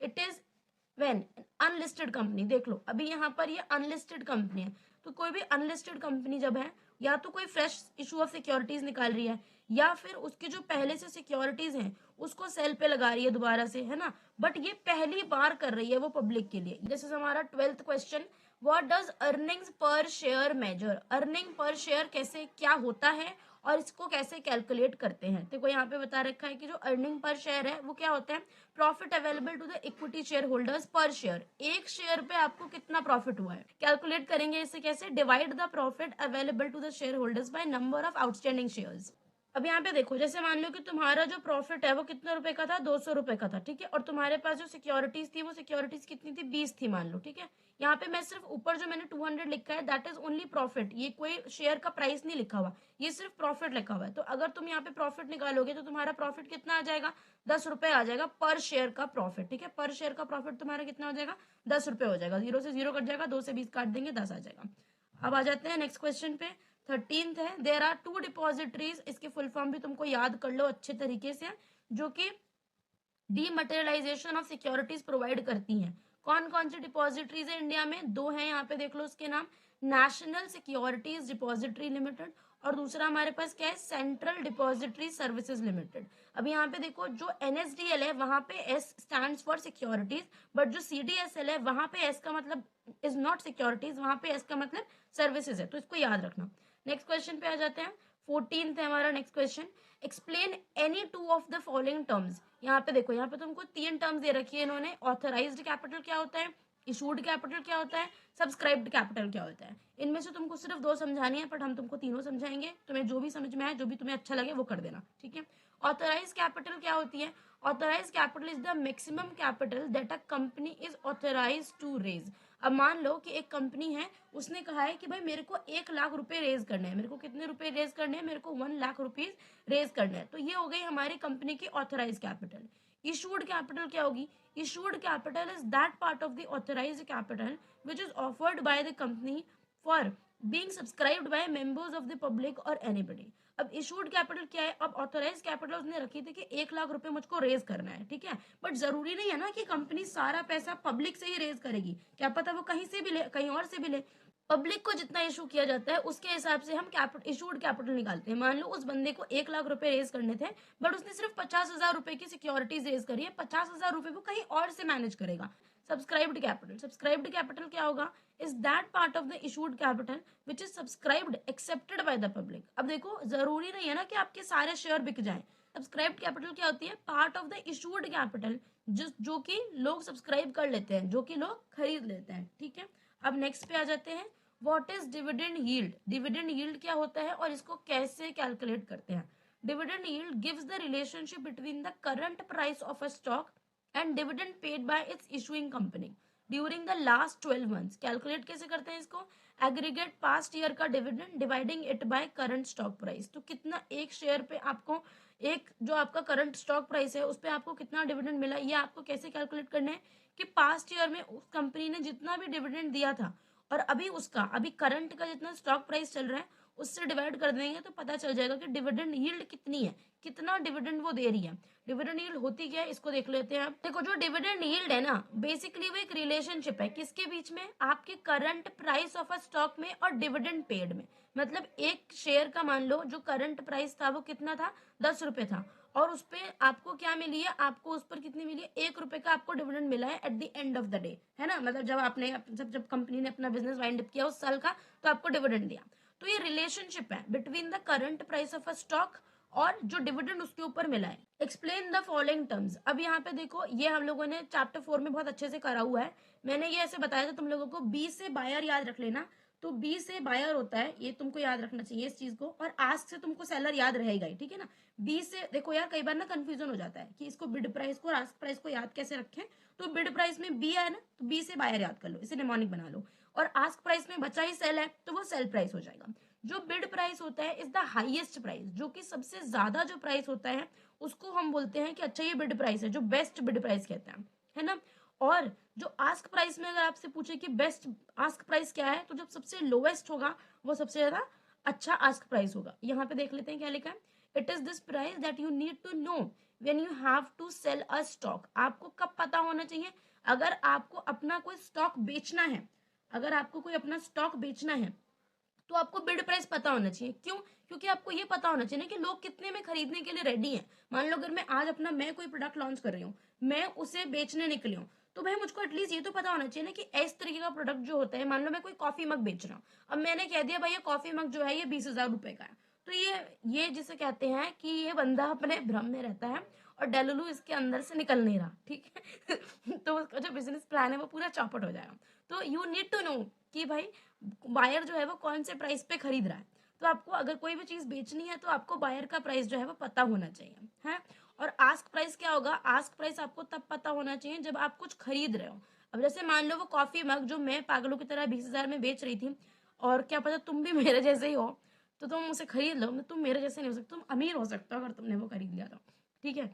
it is when unlisted company, देख लो अभी यहाँ पर ये अनलिस्टेड कंपनी है, तो कोई भी अनलिस्टेड कंपनी जब है, या तो कोई फ्रेश इशू ऑफ सिक्योरिटीज निकाल रही है, या फिर उसकी जो पहले से सिक्योरिटीज हैं उसको सेल पे लगा रही है दोबारा से, है ना, बट ये पहली बार कर रही है वो पब्लिक के लिए। दिस इज हमारा 12th question, what does earnings per share measure. Earning per share कैसे क्या होता है और इसको कैसे कैलकुलेट करते हैं। देखो यहाँ पे बता रखा है कि जो अर्निंग पर शेयर है वो क्या होता है, profit available to the equity share holders per share. एक शेयर पे आपको कितना प्रॉफिट हुआ है, कैलकुलेट करेंगे इसे कैसे, divide the profit available to the share holders by number of outstanding shares. अब यहाँ पे देखो, जैसे मान लो कि तुम्हारा जो प्रॉफिट है वो कितने रुपए का था, 200 रुपए का था, ठीक है, और तुम्हारे पास जो सिक्योरिटीज थी वो सिक्योरिटीज कितनी थी, 20 थी मान लो, ठीक है। यहाँ पे मैं सिर्फ ऊपर जो मैंने 200 लिखा है दैट इज ओनली प्रॉफिट, ये कोई शेयर का प्राइस नहीं लिखा हुआ, ये सिर्फ प्रॉफिट लिखा हुआ है। तो अगर तुम यहाँ पे प्रॉफिट निकालोगे तो तुम्हारा प्रॉफिट कितना आ जाएगा, 10 रुपए आ जाएगा पर शेयर का प्रॉफिट। ठीक है, पर शेयर का प्रॉफिट तुम्हारा कितना हो जाएगा, 10 रुपए हो जाएगा, 0 से 0 कट जाएगा, 2 से 20 काट देंगे, 10 आ जाएगा। अब आ जाते हैं नेक्स्ट क्वेश्चन पे, 13th है, देयर आर 2 डिपॉजिटरीज। इसके फुल फॉर्म भी तुमको याद कर लो अच्छे तरीके से, जो कि डीमटेरियलाइजेशन ऑफ सिक्योरिटीज प्रोवाइड करती हैं। कौन कौन सी डिपॉजिटरीज है इंडिया में, 2 हैं यहाँ पे देख लो उसके नाम, नेशनल सिक्योरिटीज डिपॉजिटरी लिमिटेड, और दूसरा हमारे पास क्या है, सेंट्रल डिपॉजिटरी सर्विसेज लिमिटेड। अब यहाँ पे देखो जो NSDL है वहां पे S stands for securities, but जो CDSL है वहां पे S का मतलब इज नॉट सिक्योरिटीज, वहां पे S का मतलब सर्विसेज है, तो इसको याद रखना। नेक्स्ट क्वेश्चन पे आ जाते हैं, 14th है हमारा next question. Explain any two of the following terms. यहाँ पे देखो, यहाँ पे तुमको 3 टर्म्स दे रखी है इन्होंने। ऑथराइज्ड कैपिटल क्या होता है, इशूड कैपिटल क्या होता है, सब्सक्राइब्ड कैपिटल क्या होता है। इनमें से तुमको सिर्फ 2 समझानी है, बट हम तुमको तीनों समझाएंगे, तुम्हें जो भी समझ में आए, जो भी तुम्हें अच्छा लगे वो कर देना, ठीक है। ऑथराइज कैपिटल क्या होती है, authorise capital is the maximum capital that a company is authorise to raise. अब मान लो कि एक कंपनी है, उसने कहा है कि भाई मेरे को 1 लाख रुपए रेज करने हैं, मेरे को कितने रुपए रेज करने हैं, मेरे को 1 लाख रुपीज रेज करने हैं, तो ये हो गई हमारी कंपनी की ऑथराइज कैपिटल। इशूड कैपिटल क्या होगी, issued capital is that part of the authorized capital which is offered by the company for being subscribed by members of the public or anybody। अब इशूड कैपिटल क्या है, अब ऑथोराइज कैपिटल उसने रखी थी कि 1 लाख रुपए मुझको रेज करना है, ठीक है, बट जरूरी नहीं है ना कि कंपनी सारा पैसा पब्लिक से ही रेज करेगी, क्या पता वो कहीं से भी ले, कहीं और से भी ले। पब्लिक को जितना इशू किया जाता है उसके हिसाब से हम इशूड कैपिटल निकालते हैं। मान लो उस बंदे को 1 लाख रुपए रेज करने थे, बट उसने सिर्फ 50,000 रुपए की सिक्योरिटीज रेज करी है, 50,000 रुपए वो कहीं और से मैनेज करेगा। सब्सक्राइब्ड कैपिटल, सब्सक्राइब्ड कैपिटल क्या होगा, is that part of the issued capital which is subscribed accepted by the public. अब देखो जरूरी नहीं है ना कि आपके सारे शेयर बिक जाएं। सब्सक्राइब्ड कैपिटल क्या होती है, part of the issued capital जो कि लोग सब्सक्राइब कर लेते हैं, जो कि लोग खरीद लेते हैं, ठीक है। अब नेक्स्ट पे आ जाते हैं, what is dividend yield. Dividend yield क्या होता है और इसको कैसे कैलकुलेट करते हैं। Dividend yield gives the relationship between the current price of a stock and dividend paid by it's issuing company during the last 12 months. Calculate कैसे करते हैं इसको, एग्रीगेट पास्ट ईयर का dividend dividing it by current stock price. तो कितना एक शेयर पे आपको, एक जो आपका करंट स्टॉक प्राइस है उस पे आपको कितना डिविडेंड मिला, ये आपको कैसे कैलकुलेट करना है कि पास्ट ईयर में उस कंपनी ने जितना भी डिविडेंड दिया था और अभी उसका, अभी करंट का जितना स्टॉक प्राइस चल रहा है उससे डिवाइड कर देंगे तो पता चल जाएगा कि डिविडेंड यील्ड कितनी है, कितना डिविडेंड वो दे रही है। डिविडेंड यील्ड होती क्या है, इसको देख लेते हैं। देखो जो डिविडेंड यील्ड है ना, बेसिकली वो एक रिलेशनशिप है किसके बीच में, आपके current price of a stock में और डिविडेंड पेड में। मतलब एक शेयर का मान लो जो करंट प्राइस था वो कितना था, 10 रुपए था, और उस पर आपको क्या मिली है, आपको उस पर कितनी मिली है, 1 रुपए का आपको डिविडेंड मिला है at the end of the day, है ना। मतलब जब आपने जब कंपनी ने अपना बिजनेस वाइंड अप किया उस साल का, तो आपको डिविडेंड दिया। तो ये रिलेशनशिप है between the current price of a stock और जो डिविडेंड उसके ऊपर मिला है। Explain the following terms. अब यहाँ पे देखो, ये हम लोगों ने चैप्टर 4 में बहुत अच्छे से करा हुआ है। मैंने ये ऐसे बताया था तुम लोगों को, बी से बायर याद रख लेना। तो बी से बायर होता है, ये तुमको याद रखना चाहिए इस चीज को, और आस्क से तुमको सेलर याद रहेगा ही, ठीक है ना। बी से देखो यार, कई बार ना कंफ्यूजन हो जाता है कि इसको बिड प्राइस को और आस्क प्राइस को याद कैसे रखें। तो बिड प्राइस में बी है ना, तो बी से बायर याद कर लो, इसे निमोनिक बना लो। और आस्क प्राइस में बचा ही सेल है, तो वो सेल प्राइस हो जाएगा। जो बिड प्राइस होता है इज द हाईएस्ट प्राइस, जो कि सबसे ज्यादा जो प्राइस होता है उसको हम बोलते हैं कि अच्छा ये बिड प्राइस है, जो बेस्ट बिड प्राइस कहते हैं, है ना। और जो आस्क प्राइस में अगर आपसे पूछे कि बेस्ट आस्क प्राइस क्या है, तो जब सबसे लोएस्ट होगा वो सबसे ज्यादा अच्छा आस्क प्राइस होगा। यहाँ पे देख लेते हैं क्या लिखा है, it is this price that you need to know when you have to sell a stock. आपको कब पता होना चाहिए, अगर आपको अपना कोई स्टॉक बेचना है, अगर आपको कोई अपना स्टॉक बेचना है तो आपको बिड प्राइस पता होना चाहिए। क्यों, क्योंकि आपको ये पता होना चाहिए ना कि लोग कितने में खरीदने के लिए रेडी हैं। मान लो अगर मैं आज अपना, मैं कोई प्रोडक्ट लॉन्च कर रही हूँ, मैं उसे बेचने निकली हूँ, तो भाई मुझको एटलीस्ट ये तो पता होना चाहिए ना कि इस तरीके का प्रोडक्ट जो होता है, मान लो मैं कोई कॉफी मग बेच रहा हूँ, अब मैंने कह दिया भाई ये कॉफी मग जो है ये 20,000 रुपए का है, तो ये जिसे कहते हैं कि ये बंदा अपने भ्रम में रहता है और डेलुलू इसके अंदर से निकल नहीं रहा, ठीक है। तो उसका जो बिजनेस प्लान है वो पूरा चौपट हो जाएगा। तो यू नीड टू नो कि भाई बायर जो है वो कौन से प्राइस पे खरीद रहा है। तो आपको अगर कोई भी चीज बेचनी है तो आपको बायर का प्राइस जो है वो पता होना चाहिए, है। और आस्क प्राइस क्या होगा, आस्क प्राइस आपको तब पता होना चाहिए जब आप कुछ खरीद रहे हो। अब जैसे मान लो वो कॉफी मग जो मैं पागलों की तरह 20,000 में बेच रही थी, और क्या पता तुम भी मेरे जैसे ही हो, तो तुम उसे खरीद लो। तुम मेरे जैसे नहीं हो सकते, तुम अमीर हो सकते हो अगर तुमने वो खरीद लिया तो, ठीक है।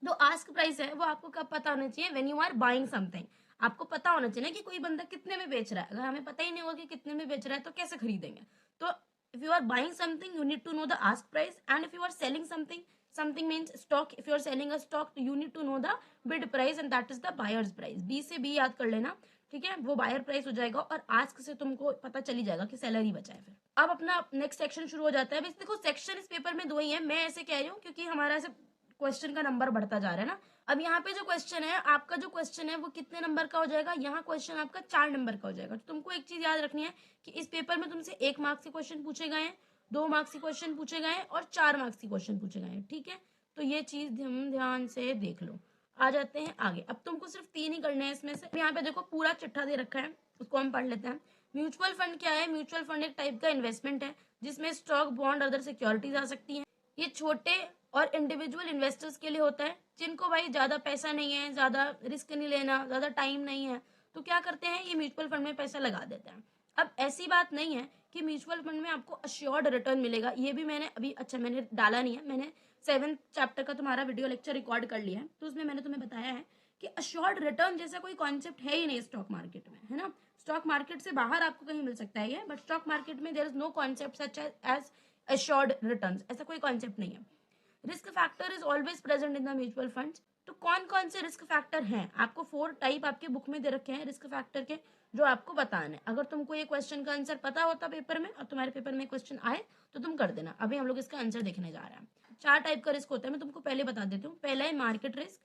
जो आस्क प्राइस है वो आपको कब पता होना चाहिए, when you are buying something. आपको पता होना चाहिए कि कोई बंदा कितने में बेच रहा है। अगर हमें पता ही नहीं होगा कि कितने में बेच रहा है तो कैसे खरीदेंगे। तो if you are buying something you need to know the ask price, and if you are selling something, something means stock, if you are selling a stock, you need to know the bid price and that is the buyers price. B से बी याद कर लेना, ठीक है, वो बायर प्राइस हो जाएगा और आस्क से तुमको पता चली जाएगा कि सेलर ही बचा है। फिर अब अपना नेक्स्ट सेक्शन शुरू हो जाता है। बस देखो सेक्शन इस पेपर में 2 ही है, मैं ऐसे कह रही हूँ क्योंकि हमारा ऐसे क्वेश्चन का नंबर बढ़ता जा रहा है ना। अब यहाँ पे जो क्वेश्चन है, आपका जो क्वेश्चन है वो कितने नंबर का हो जाएगा, यहाँ क्वेश्चन आपका 4 नंबर का हो जाएगा। तो तुमको एक चीज याद रखनी है कि इस पेपर में तुमसे 1 मार्क्स के क्वेश्चन पूछे गए हैं, 2 मार्क्स के क्वेश्चन पूछे गए हैं और 4 मार्क्स के क्वेश्चन पूछे गए हैं। ठीक है, तो ये चीज हम ध्यान से देख लो। आ जाते हैं आगे। अब तुमको सिर्फ 3 ही करने हैं इसमें से। यहाँ पे देखो पूरा चिट्ठा दे रखा है, उसको हम पढ़ लेते हैं। म्यूचुअल फंड क्या है? म्यूचुअल फंड एक टाइप का इन्वेस्टमेंट है जिसमें स्टॉक, बॉन्ड, अदर सिक्योरिटीज आ सकती हैं। ये छोटे और इंडिविजुअल इन्वेस्टर्स के लिए होता है जिनको भाई ज्यादा पैसा नहीं है, ज्यादा रिस्क नहीं लेना, ज्यादा टाइम नहीं है, तो क्या करते हैं, ये म्यूचुअल फंड में पैसा लगा देते हैं। अब ऐसी बात नहीं है कि म्यूचुअल फंड में आपको अश्योर्ड रिटर्न मिलेगा। ये भी मैंने अभी, अच्छा मैंने डाला नहीं है, मैंने 7th चैप्टर का तुम्हारा वीडियो लेक्चर रिकॉर्ड कर लिया है, तो उसमें मैंने तुम्हें बताया है कि अश्योर्ड रिटर्न जैसा कोई कॉन्सेप्ट है ही नहीं स्टॉक मार्केट में, है ना। स्टॉक मार्केट से बाहर आपको कहीं मिल सकता है ये, बट स्टॉक मार्केट में there is no concept such as assured return, ऐसा कोई कॉन्सेप्ट नहीं है। Risk factor is always present in the mutual funds. तो कौन कौन से रिस्क फैक्टर हैं? आपको 4 टाइप आपके बुक में दे रखे हैं रिस्क फैक्टर के, जो आपको बताना है। अगर तुमको ये क्वेश्चन का आंसर पता होता पेपर में और तुम्हारे पेपर में क्वेश्चन आए तो तुम कर देना। अभी हम लोग इसका आंसर देखने जा रहे हैं। 4 टाइप का रिस्क होता है, मैं तुमको पहले बता देती हूँ। पहला है मार्केट रिस्क,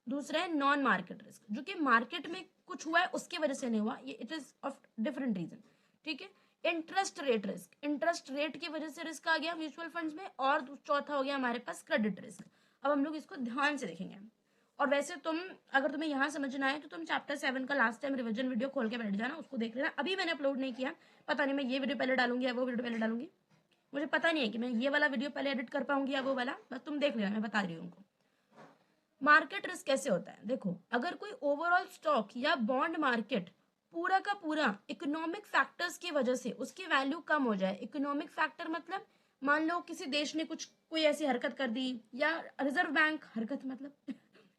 दूसरा है नॉन मार्केट रिस्क, जो कि मार्केट में कुछ हुआ है उसकी वजह से नहीं हुआ, ये it is of different reason. ठीक है। Interest rate risk, interest rate की वजह से रिस्क आ गया म्यूचुअल फंड्स में। और चौथा हो गया हमारे पास क्रेडिट रिस्क। अब हम लोग इसको ध्यान से देखेंगे। और वैसे अगर तुम्हें यहाँ समझना है तो तुम चैप्टर 7 का लास्ट टाइम रिवीजन वीडियो खोल के बैठ जाना, उसको देख लेना। अभी मैंने अपलोड नहीं किया, पता नहीं मैं ये वीडियो पहले डालूंगी या वो वीडियो पहले डालूंगी, मुझे पता नहीं है कि मैं ये वाला वीडियो पहले एडिट कर पाऊंगी या वो वाला, बस तुम देख लेना, मैं बता रही हूँ उनको। मार्केट रिस्क कैसे होता है? देखो, अगर कोई ओवरऑल स्टॉक या बॉन्ड मार्केट पूरा का पूरा इकोनॉमिक फैक्टर्स की वजह से उसकी वैल्यू कम हो जाए। इकोनॉमिक फैक्टर मतलब मान लो किसी देश ने कोई ऐसी हरकत कर दी, या रिजर्व बैंक, हरकत मतलब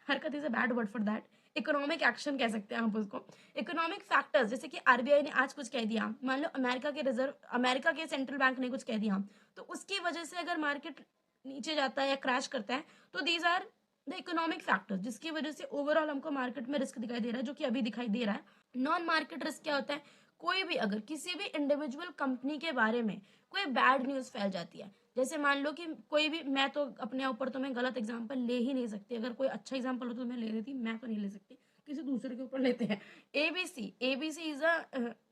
हरकत is a bad word for that, economic action कह सकते हैं आप उसको। इकोनॉमिक फैक्टर्स जैसे कि आरबीआई ने आज कुछ कह दिया, मान लो अमेरिका के सेंट्रल बैंक ने कुछ कह दिया, तो उसकी वजह से अगर मार्केट नीचे जाता है या क्रैश करता है, तो these are the economic factors जिसकी वजह से ओवरऑल हमको मार्केट में रिस्क दिखाई दे रहा है, जो कि अभी दिखाई दे रहा है। नॉन मार्केट रिस्क क्या होता है? कोई भी अगर किसी भी इंडिविजुअल कंपनी के बारे में कोई बैड न्यूज फैल जाती है, जैसे मान लो कि कोई भी, मैं तो अपने ऊपर तो मैं गलत एग्जांपल ले ही नहीं सकती, अगर कोई अच्छा एग्जांपल हो तो मैं ले लेती, मैं तो नहीं ले सकती, किसी दूसरे के ऊपर लेते हैं। ABC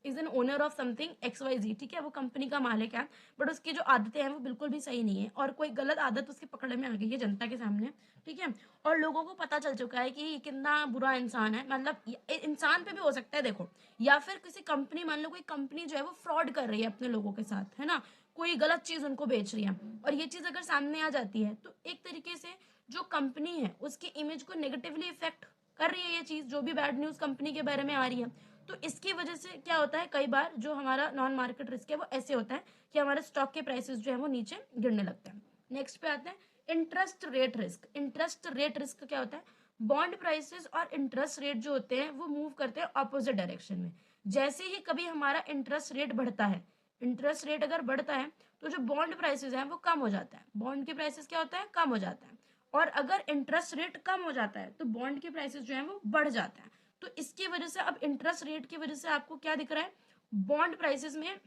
is an owner of something XYZ, ठीक है, वो कंपनी का मालिक है, बट उसकी जो आदतें हैं वो बिल्कुल भी सही नहीं है, और कोई गलत आदत उसके पकड़े में आ गई है जनता के सामने, ठीक है, और लोगों को पता चल चुका है कि ये कितना बुरा इंसान है, मतलब इंसान पे भी हो सकता है देखो, या फिर किसी कंपनी, मान लो कोई कंपनी जो है वो फ्रॉड कर रही है अपने लोगों के साथ, है ना, कोई गलत चीज उनको बेच रही है, और ये चीज अगर सामने आ जाती है तो एक तरीके से जो कंपनी है उसकी इमेज को नेगेटिवली इफेक्ट कर रही है ये चीज, जो भी बैड न्यूज कंपनी के बारे में आ रही है। तो इसकी वजह से क्या होता है, कई बार जो हमारा नॉन मार्केट रिस्क है वो ऐसे होता है कि हमारे स्टॉक के प्राइसेस जो है वो नीचे गिरने लगते हैं। नेक्स्ट पे आते हैं interest rate risk. Interest rate risk क्या होता है? बॉन्ड प्राइसेस और इंटरेस्ट रेट जो होते हैं वो मूव करते हैं ऑपोजिट डायरेक्शन में। जैसे ही कभी हमारा इंटरेस्ट रेट बढ़ता है, इंटरेस्ट रेट अगर बढ़ता है तो जो बॉन्ड प्राइसेस हैं वो कम हो जाता है, बॉन्ड के प्राइसेस क्या होता है, कम हो जाता है। और अगर इंटरेस्ट रेट कम हो जाता है तो बॉन्ड के प्राइसेस जो है वो बढ़ जाता है। तो इसकी वजह से अब इंटरेस्ट रेट की वजह से आपको क्या दिख रहा है, बॉन्ड प्राइसेस में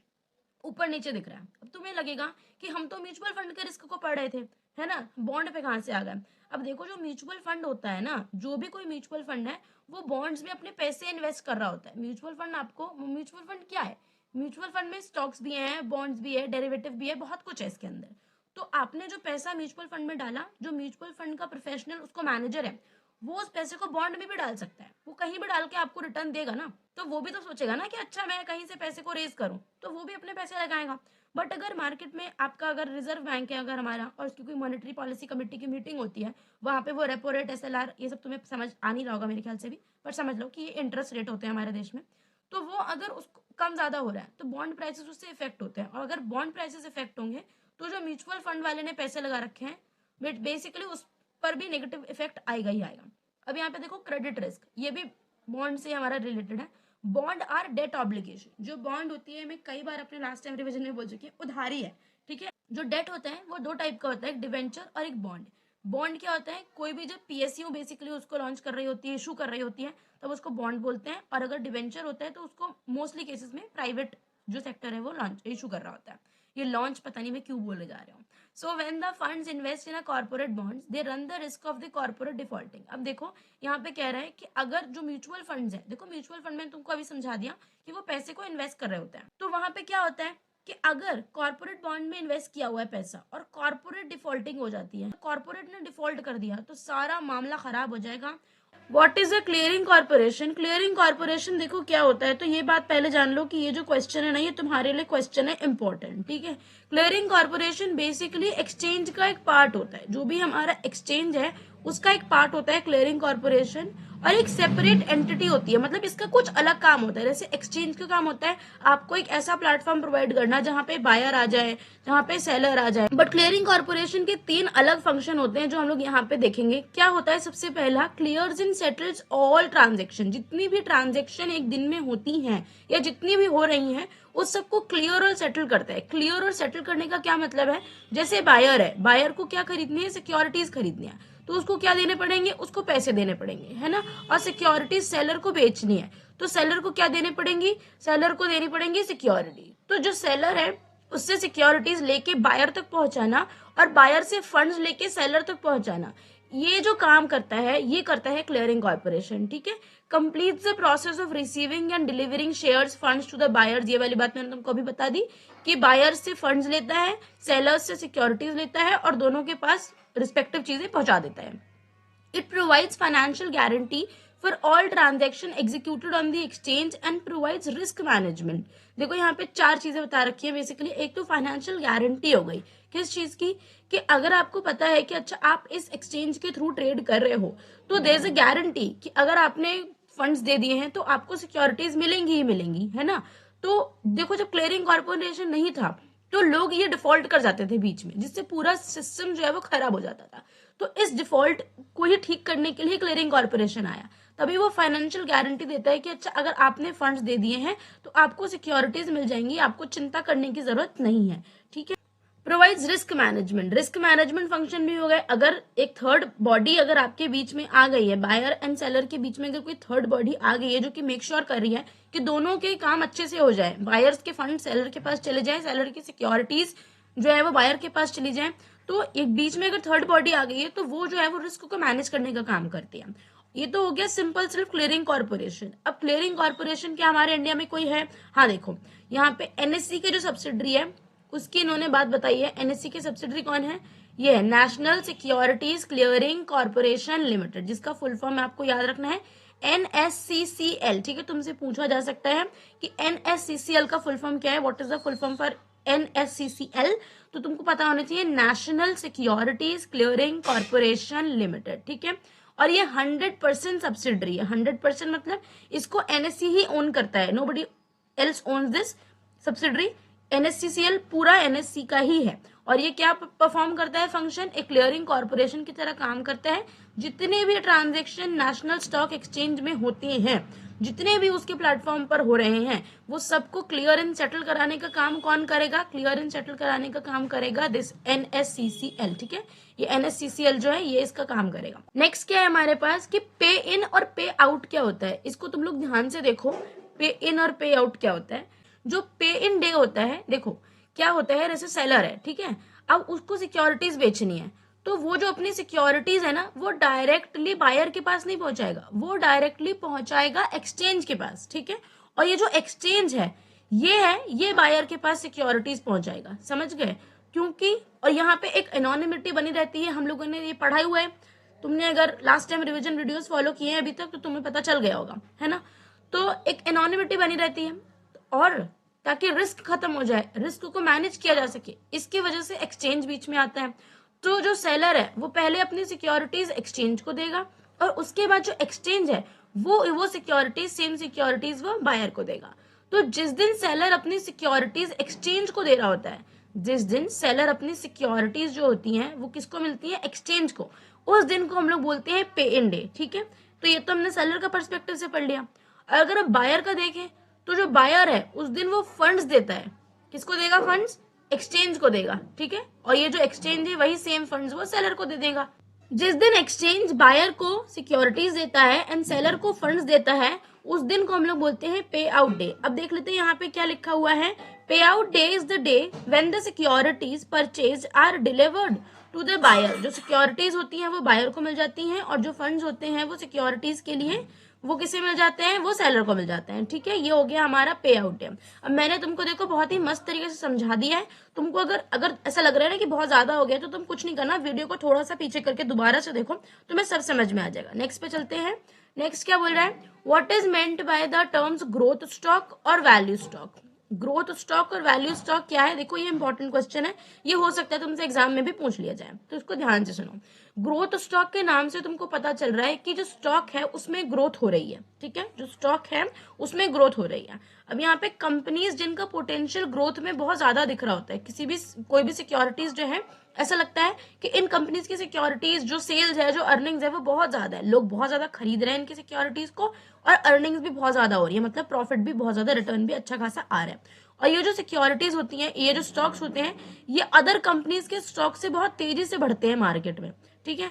ऊपर नीचे दिख रहा है। अब तुम्हें लगेगा कि हम तो म्यूचुअल फंड के रिस्क को पढ़ रहे थे, है ना, बॉन्ड पे कहां से आ गए। अब देखो, जो म्यूचुअल फंड होता है ना, जो भी कोई म्यूचुअल फंड है वो बॉन्ड्स में अपने पैसे इन्वेस्ट कर रहा होता है। म्यूचुअल फंड क्या है? म्यूचुअल फंड में स्टॉक्स भी हैं, बॉन्ड्स भी है, डेरिवेटिव भी है, बहुत कुछ है इसके अंदर। तो आपने जो पैसा म्यूचुअल फंड में डाला, जो म्यूचुअल फंड का प्रोफेशनल उसको मैनेजर है, वो उस पैसे को बॉन्ड में भी डाल सकता है, वो कहीं भी डाल के आपको रिटर्न देगा ना। तो वो भी तो सोचेगा ना कि अच्छा मैं कहीं से पैसे को रेज करूं, तो वो भी अपने पैसे लगाएगा। बट अगर मार्केट में आपका अगर रिजर्व बैंक है अगर हमारा, और उसकी कोई मॉनेटरी पॉलिसी कमेटी की मीटिंग होती है, वहां पे वो रेपो रेट, SLR, ये सब तुम्हें समझ आ नहीं रहा होगा मेरे ख्याल से भी, पर समझ लो कि ये इंटरेस्ट रेट होते हैं हमारे देश में। तो वो अगर उसको कम ज्यादा हो रहा है तो बॉन्ड प्राइसेस उससे इफेक्ट होते हैं, और अगर बॉन्ड प्राइसेस इफेक्ट होंगे तो जो म्यूचुअल फंड वाले ने पैसे लगा रखे हैं बेसिकली उस पर भी नेगेटिव इफेक्ट आएगा ही आएगा। अब यहाँ पे देखो क्रेडिट रिस्क, ये भी बॉन्ड से हमारा रिलेटेड है। Bond are debt obligation. जो बॉन्ड होती है, मैं कई बार अपने लास्ट टाइम रिवीजन में बोल चुकी हूँ, उधारी है, ठीक है। जो डेट होता है वो 2 टाइप का होता है, एक डिवेंचर और एक बॉन्ड। बॉन्ड क्या होता है, कोई भी जब पीएसयू बेसिकली उसको लॉन्च कर रही होती है, इशू कर रही होती है, तब उसको बॉन्ड बोलते हैं। और अगर डिवेंचर होता है तो उसको मोस्टली केसेस में प्राइवेट जो सेक्टर है वो लॉन्च इशू कर रहा होता है। ये लॉन्च पता नहीं मैं क्यों बोले जा रही हूँ। So when the funds invest in a corporate bonds they run the risk of the corporate defaulting. अब देखो यहाँ पे कह रहा है कि अगर जो म्यूचुअल फंड्स है, देखो म्यूचुअल फंड में तुमको अभी समझा दिया कि वो पैसे को इन्वेस्ट कर रहे होते हैं, तो वहां पे क्या होता है कि अगर कॉर्पोरेट बॉन्ड में इन्वेस्ट किया हुआ है पैसा और कॉर्पोरेट डिफॉल्टिंग हो जाती है, कॉर्पोरेट ने डिफॉल्ट कर दिया, तो सारा मामला खराब हो जाएगा। What is a clearing corporation? Clearing corporation देखो क्या होता है, तो ये बात पहले जान लो कि ये जो क्वेश्चन है ना, ये तुम्हारे लिए क्वेश्चन है इंपॉर्टेंट, ठीक है। क्लियरिंग कॉर्पोरेशन बेसिकली एक्सचेंज का एक पार्ट होता है, जो भी हमारा एक्सचेंज है उसका एक पार्ट होता है क्लियरिंग कॉर्पोरेशन, और एक सेपरेट एंटिटी होती है, मतलब इसका कुछ अलग काम होता है। जैसे एक्सचेंज का काम होता है आपको एक ऐसा प्लेटफॉर्म प्रोवाइड करना जहां पे बायर आ जाए, जहां पे सेलर आ जाए, बट क्लियरिंग कॉर्पोरेशन के 3 अलग फंक्शन होते हैं जो हम लोग यहाँ पे देखेंगे। क्या होता है, सबसे पहला clears and settles all transaction, जितनी भी ट्रांजेक्शन एक दिन में होती हैं या जितनी भी हो रही हैं उस सबको क्लियर और सेटल करता है। क्लियर और सेटल करने का क्या मतलब है, जैसे बायर है, बायर को क्या खरीदनी है, सिक्योरिटीज खरीदनी है, तो उसको क्या देने पड़ेंगे, उसको पैसे देने पड़ेंगे, है ना। और सिक्योरिटीज सेलर को बेचनी है, तो सेलर को क्या देने पड़ेंगी, सेलर को देनी पड़ेंगी सिक्योरिटी। तो जो सेलर है उससे सिक्योरिटीज लेके बायर तक पहुंचाना और बायर से फंड्स लेके सेलर तक पहुंचाना, ये जो काम करता है ये करता है क्लियरिंग कॉर्पोरेशन, ठीक है। Completes the process of receiving and delivering shares funds to the buyers, ये वाली बात मैंने तुमको अभी बता दी कि बायर्स से फंड्स लेता है, सेलर्स से सिक्योरिटीज लेता है और दोनों के पास रिस्पेक्टिव चीजें पहुंचा देता है। It provides financial guarantee for all transaction executed on the exchange and provides risk management. देखो यहाँ पे 4 चीजें बता रखी है बेसिकली। एक तो फाइनेंशियल गारंटी हो गई, किस चीज की, कि अगर आपको पता है कि अच्छा आप इस एक्सचेंज के थ्रू ट्रेड कर रहे हो तो देयर इज अ गारंटी कि अगर आपने फंड्स दे दिए हैं तो आपको सिक्योरिटीज मिलेंगी ही मिलेंगी, है ना। तो देखो जब क्लियरिंग कॉर्पोरेशन नहीं था तो लोग ये डिफॉल्ट कर जाते थे बीच में, जिससे पूरा सिस्टम जो है वो खराब हो जाता था। तो इस डिफॉल्ट को ही ठीक करने के लिए क्लियरिंग कॉर्पोरेशन आया, तभी वो फाइनेंशियल गारंटी देता है कि अच्छा अगर आपने फंड्स दे दिए हैं तो आपको सिक्योरिटीज मिल जाएंगी, आपको चिंता करने की जरूरत नहीं है, ठीक है। Provides risk management, risk management function भी हो गए। अगर एक थर्ड बॉडी अगर आपके बीच में आ गई है, बायर एंड सेलर के बीच में अगर कोई थर्ड बॉडी आ गई है जो कि मेक श्योर कर रही है कि दोनों के काम अच्छे से हो जाए, बायर्स के फंड सेलर के पास चले जाए, सेलर की सिक्योरिटीज जो है वो बायर के पास चली जाए, तो एक बीच में अगर थर्ड बॉडी आ गई है तो वो जो है वो रिस्क को मैनेज करने का काम करती है। ये तो हो गया सिंपल सिर्फ क्लियरिंग कॉर्पोरेशन। अब क्लियरिंग कॉर्पोरेशन क्या हमारे इंडिया में कोई है? हाँ देखो यहाँ पे एनएससी के जो सब्सिडरी है उसकी इन्होंने बात बताई है। एनएससी के सब्सिडरी कौन है? ये है national securities clearing corporation limited, जिसका फुल फॉर्म आपको याद रखना है NSCCL, ठीक है। तुमसे पूछा जा सकता है कि NSCCL का फुल फॉर्म क्या है, what is the full form for NSCCL, तो तुमको पता होना चाहिए national securities clearing corporation limited, ठीक है। और ये 100% सब्सिडरी है। 100% मतलब इसको एनएससी ही ओन करता है, nobody else ons this subsidiary. NSCCL पूरा NSC का ही है और ये क्या परफॉर्म करता है फंक्शन, एक क्लियरिंग कॉर्पोरेशन की तरह काम करता है। जितने भी ट्रांजैक्शन नेशनल स्टॉक एक्सचेंज में होते हैं, जितने भी उसके प्लेटफॉर्म पर हो रहे हैं, वो सबको क्लियर एंड सेटल कराने का काम कौन करेगा? क्लियर एंड सेटल कराने का काम करेगा दिस NSCCL, ठीक है। ये NSCCL जो है ये इसका काम करेगा। नेक्स्ट क्या है हमारे पास कि पे इन और पे आउट क्या होता है, इसको तुम लोग ध्यान से देखो। पे इन और पे आउट क्या होता है? जो पे इन डे होता है, देखो क्या होता है, जैसे सेलर है, ठीक है, अब उसको सिक्योरिटीज बेचनी है, तो वो जो अपनी सिक्योरिटीज है ना वो डायरेक्टली बायर के पास नहीं पहुंचाएगा, वो डायरेक्टली पहुंचाएगा एक्सचेंज के पास, ठीक है। और ये जो एक्सचेंज है ये बायर के पास सिक्योरिटीज पहुंचाएगा, समझ गए? क्योंकि और यहाँ पे एक एनोनिमिटी बनी रहती है, हम लोगों ने ये पढ़ा हुआ है, तुमने अगर last time revision videos follow किए हैं अभी तक तो तुम्हें पता चल गया होगा, है ना। तो एक एनोनिमिटी बनी रहती है और ताकि रिस्क खत्म हो जाए, रिस्क को मैनेज किया जा सके, इसकी वजह से एक्सचेंज बीच में आता है। तो जो सेलर है वो पहले अपनी सिक्योरिटीज एक्सचेंज को देगा और उसके बाद जो एक्सचेंज है वो सिक्योरिटीज सेम सिक्योरिटीज वो बायर को देगा। तो जिस दिन सेलर अपनी सिक्योरिटीज एक्सचेंज को दे रहा होता है, जिस दिन सेलर अपनी सिक्योरिटीज जो होती हैं वो किसको मिलती है? एक्सचेंज को, उस दिन को हम लोग बोलते हैं पे इन डे, ठीक है। तो ये तो हमने सेलर का पर्सपेक्टिव से पढ़ लिया। अगर अब बायर का देखें तो जो बायर है उस दिन वो फंड्स देता है, किसको देगा फंड्स? एक्सचेंज को देगा, ठीक है। और ये जो एक्सचेंज है वही सेम फंड्स वो सेलर को दे देगा। जिस दिन एक्सचेंज बायर को सिक्योरिटीज देता है एंड सेलर को फंड्स देता है, उस दिन को हम लोग बोलते हैं पे आउट डे। अब देख लेते हैं यहाँ पे क्या लिखा हुआ है। Pay out day is the day when the securities purchase are delivered to the buyer. जो सिक्योरिटीज होती हैं वो बायर को मिल जाती हैं, और जो फंड्स होते हैं वो सिक्योरिटीज के लिए वो किसे मिल जाते हैं, वो सेलर को मिल जाते हैं। ठीक है, ये हो गया हमारा पे आउट डे। अब मैंने तुमको देखो बहुत ही मस्त तरीके से समझा दिया है। तुमको अगर अगर ऐसा लग रहा है ना कि बहुत ज्यादा हो गया, तो तुम कुछ नहीं करना, वीडियो को थोड़ा सा पीछे करके दोबारा से देखो, तुम्हें सब समझ में आ जाएगा। नेक्स्ट पे चलते हैं। नेक्स्ट क्या बोल रहा है, what is meant by the terms growth stock और वैल्यू स्टॉक। ग्रोथ स्टॉक और वैल्यू स्टॉक क्या है, देखो ये इंपॉर्टेंट क्वेश्चन है, ये हो सकता है तुमसे एग्जाम में भी पूछ लिया जाए, तो इसको ध्यान से सुनो। ग्रोथ स्टॉक के नाम से तुमको पता चल रहा है कि जो स्टॉक है उसमें ग्रोथ हो रही है। ठीक है, जो स्टॉक है उसमें ग्रोथ हो रही है। अब यहाँ पे कंपनीज जिनका पोटेंशियल ग्रोथ में बहुत ज्यादा दिख रहा होता है, किसी भी कोई भी सिक्योरिटीज जो है, ऐसा लगता है कि इन कंपनीज की सिक्योरिटीज जो सेल्स है, जो अर्निंग्स है, वो बहुत ज्यादा है, लोग बहुत ज्यादा खरीद रहे हैं इनकी सिक्योरिटीज को, और अर्निंग्स भी बहुत ज्यादा हो रही है, मतलब प्रॉफिट भी बहुत ज्यादा, रिटर्न भी अच्छा खासा आ रहा है। और ये जो सिक्योरिटीज होती हैं, ये जो स्टॉक्स होते हैं, ये अदर कंपनीज के स्टॉक से बहुत तेजी से बढ़ते हैं मार्केट में। ठीक है,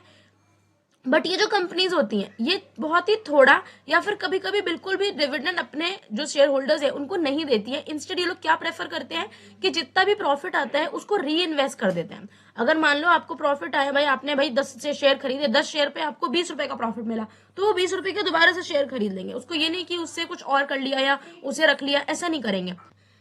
बट ये जो कंपनीज होती हैं ये बहुत ही थोड़ा या फिर कभी कभी बिल्कुल भी डिविडेंड अपने जो शेयर होल्डर्स है उनको नहीं देती है। इंस्टेड ये लोग क्या प्रेफर करते हैं कि जितना भी प्रॉफिट आता है उसको री इन्वेस्ट कर देते हैं। अगर मान लो आपको प्रॉफिट आया, भाई आपने 10 से शेयर खरीदे, 10 शेयर पे आपको 20 रुपए का प्रॉफिट मिला, तो वो 20 रुपए के दोबारा से शेयर खरीद लेंगे। उसको ये नहीं कि उससे कुछ और कर लिया या उसे रख लिया, ऐसा नहीं करेंगे।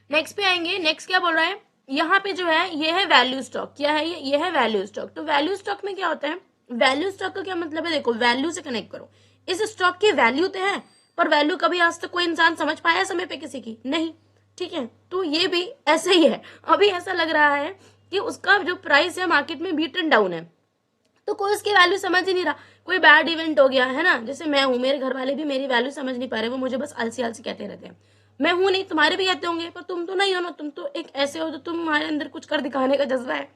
नेक्स्ट पे आएंगे। नेक्स्ट क्या बोल रहा है, यहाँ पे जो है ये है वैल्यू स्टॉक। क्या है ये है वैल्यू स्टॉक। तो वैल्यू स्टॉक में क्या होता है, वैल्यू स्टॉक का क्या मतलब है, देखो वैल्यू से कनेक्ट करो। इस स्टॉक की वैल्यू तो है, पर वैल्यू कभी आज तक कोई इंसान समझ पाया समय पे किसी की नहीं। ठीक है, तो ये भी ऐसे ही है। अभी ऐसा लग रहा है कि उसका जो प्राइस है मार्केट में बीटन डाउन है, तो कोई उसकी वैल्यू समझ ही नहीं रहा। कोई बैड इवेंट हो गया है ना, जैसे मैं हूँ, मेरे घर वाले भी मेरी वैल्यू समझ नहीं पा रहे, वो मुझे बस आलसी आलसी कहते रहते हैं। मैं हूं नहीं, तुम्हारे भी कहते होंगे, पर तुम तो नहीं हो ना, तुम तो एक ऐसे हो जो तुम्हारे अंदर कुछ कर दिखाने का जज्बा है,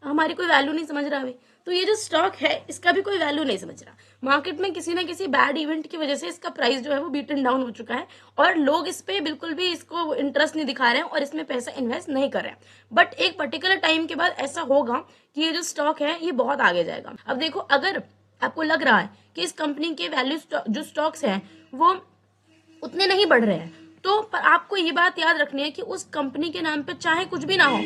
हमारी कोई वैल्यू नहीं समझ रहा अभी। तो ये जो स्टॉक है इसका भी कोई वैल्यू नहीं समझ रहा। मार्केट में किसी ना किसी बैड इवेंट की वजह से इसका प्राइस जो है वो बीटन डाउन हो चुका है, और लोग इस पे बिल्कुल भी इसको इंटरेस्ट नहीं दिखा रहे हैं और इसमें पैसा इन्वेस्ट नहीं कर रहे हैं। बट एक पर्टिकुलर टाइम के बाद ऐसा होगा कि ये जो स्टॉक है ये बहुत आगे जाएगा। अब देखो, अगर आपको लग रहा है कि इस कंपनी के वैल्यू जो स्टॉक्स हैं वो उतने नहीं बढ़ रहे हैं, तो पर आपको ये बात याद रखनी है कि उस कंपनी के नाम पे चाहे कुछ भी ना हो,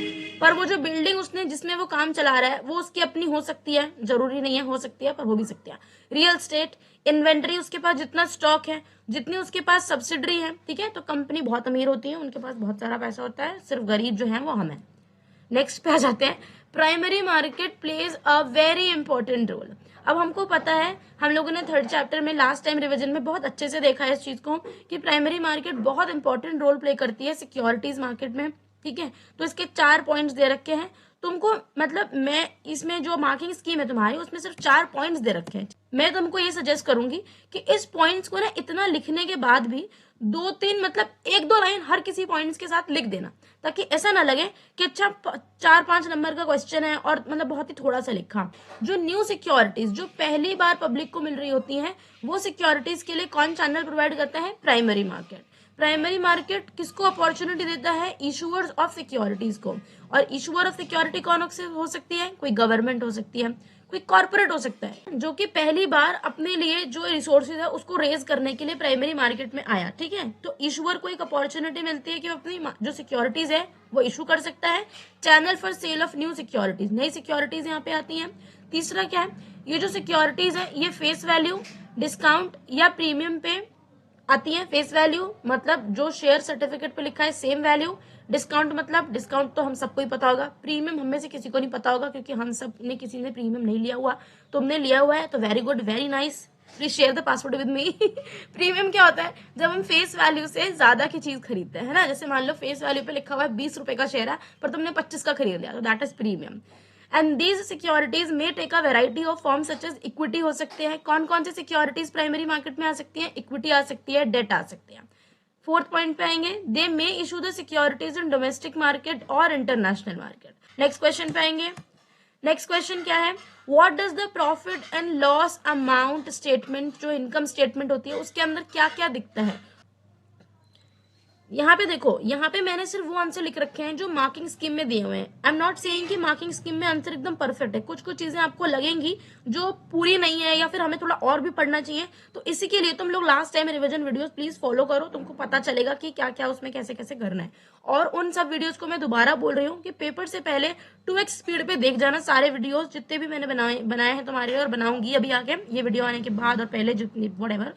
पर वो जो बिल्डिंग उसने जिसमें वो काम चला रहा है वो उसकी अपनी हो सकती है, जरूरी नहीं है, हो सकती है, पर हो भी सकती है। रियल स्टेट, इन्वेंट्री, उसके पास जितना स्टॉक है, जितनी उसके पास सब्सिडरी है, ठीक है, तो कंपनी बहुत अमीर होती है, उनके पास बहुत सारा पैसा होता है, सिर्फ गरीब जो है वो हम है। नेक्स्ट पे आ जाते हैं। Primary market plays a very important role. अब हमको पता है, हम लोगों ने 3rd चैप्टर में लास्ट टाइम रिवीजन में बहुत अच्छे से देखा है इस चीज को, कि प्राइमरी मार्केट बहुत इंपॉर्टेंट रोल प्ले करती है सिक्योरिटीज मार्केट में। ठीक है, तो इसके 4 पॉइंट्स दे रखे हैं तुमको, मतलब मैं इसमें जो मार्किंग स्कीम है तुम्हारी उसमें सिर्फ 4 पॉइंट्स दे रखे हैं। मैं तुमको ये सजेस्ट करूंगी कि इस पॉइंट्स को ना इतना लिखने के बाद भी 2-3 मतलब 1-2 लाइन हर किसी पॉइंट्स के साथ लिख देना, ताकि ऐसा ना लगे कि अच्छा 4-5 नंबर का क्वेश्चन है और मतलब बहुत ही थोड़ा सा लिखा। जो न्यू सिक्योरिटीज जो पहली बार पब्लिक को मिल रही होती हैं, वो सिक्योरिटीज के लिए कौन चैनल प्रोवाइड करता है, प्राइमरी मार्केट। प्राइमरी मार्केट किसको अपॉर्चुनिटी देता है, इशूअर्स ऑफ सिक्योरिटीज को। और इशूअर ऑफ सिक्योरिटी कौन हो सकती है, कोई गवर्नमेंट हो सकती है, कोई कॉर्पोरेट हो सकता है, जो कि पहली बार अपने लिए जो रिसोर्सेज है उसको रेज करने के लिए प्राइमरी मार्केट में आया। ठीक है, तो इशूअर को एक अपॉर्चुनिटी मिलती है कि वो अपनी जो सिक्योरिटीज है वो इशू कर सकता है। Channel for sale of new securities, नई सिक्योरिटीज यहाँ पे आती हैं। तीसरा क्या है, ये जो सिक्योरिटीज है ये फेस वैल्यू, डिस्काउंट या प्रीमियम पे आती है। फेस वैल्यू मतलब जो शेयर सर्टिफिकेट पे लिखा है सेम वैल्यू। डिस्काउंट मतलब, डिस्काउंट तो हम सबको ही पता होगा। प्रीमियम हम में से किसी को नहीं पता होगा, क्योंकि हम सब ने किसी ने प्रीमियम नहीं लिया हुआ। तुमने लिया हुआ है तो very good, very nice, please share the password with me. Premium क्या होता है, जब हम फेस वैल्यू से ज्यादा की चीज खरीदते हैं ना, जैसे मान लो फेस वैल्यू पे लिखा हुआ है 20 रुपए का शेयर है, पर तुमने 25 का खरीद लिया, तो that is premium. And these securities may take a variety of form such as equity हो सकते हैं। कौन कौन सी सिक्योरिटीज प्राइमरी मार्केट में आ सकती है, इक्विटी आ सकती है, डेट आ सकती है। 4th पॉइंट पे आएंगे, they may issue the securities in domestic market और इंटरनेशनल मार्केट। नेक्स्ट क्वेश्चन पे आएंगे। नेक्स्ट क्वेश्चन क्या है, what does the profit and loss amount statement, जो इनकम स्टेटमेंट होती है उसके अंदर क्या क्या दिखता है। यहाँ पे देखो, यहाँ पे मैंने सिर्फ वो आंसर लिख रखे हैं जो मार्किंग स्कीम में दिए हुए हैं। आई एम नॉट सेइंग कि मार्किंग स्कीम में आंसर एकदम परफेक्ट है, कुछ कुछ चीजें आपको लगेंगी जो पूरी नहीं है या फिर हमें थोड़ा और भी पढ़ना चाहिए। तो इसी के लिए तुम लोग last time revision videos please follow करो, तुमको पता चलेगा कि क्या क्या उसमें कैसे कैसे करना है। और उन सब वीडियोज को मैं दोबारा बोल रही हूँ कि पेपर से पहले 2x स्पीड पे देख जाना सारे वीडियोस जितने भी मैंने बनाए हैं तुम्हारे लिए, और बनाऊंगी अभी आगे ये वीडियो आने के बाद और पहले जितनी व्हाटएवर,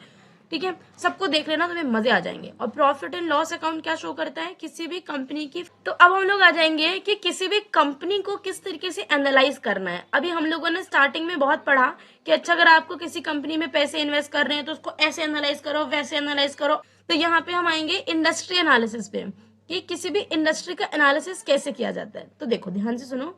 ठीक है, सबको देख लेना, तुम्हें मजे आ जाएंगे। और प्रॉफिट एंड लॉस अकाउंट क्या शो करता है, किसी भी कंपनी की। तो अब हम लोग आ जाएंगे कि किसी भी कंपनी को किस तरीके से एनालाइज करना है। अभी हम लोगों ने स्टार्टिंग में बहुत पढ़ा कि अच्छा अगर आपको किसी कंपनी में पैसे इन्वेस्ट कर रहे हैं तो उसको ऐसे एनालाइज करो, वैसे एनालाइज करो। तो यहाँ पे हम आएंगे इंडस्ट्री एनालिसिस पे कि किसी भी इंडस्ट्री का एनालिसिस कैसे किया जाता है। तो देखो ध्यान से सुनो,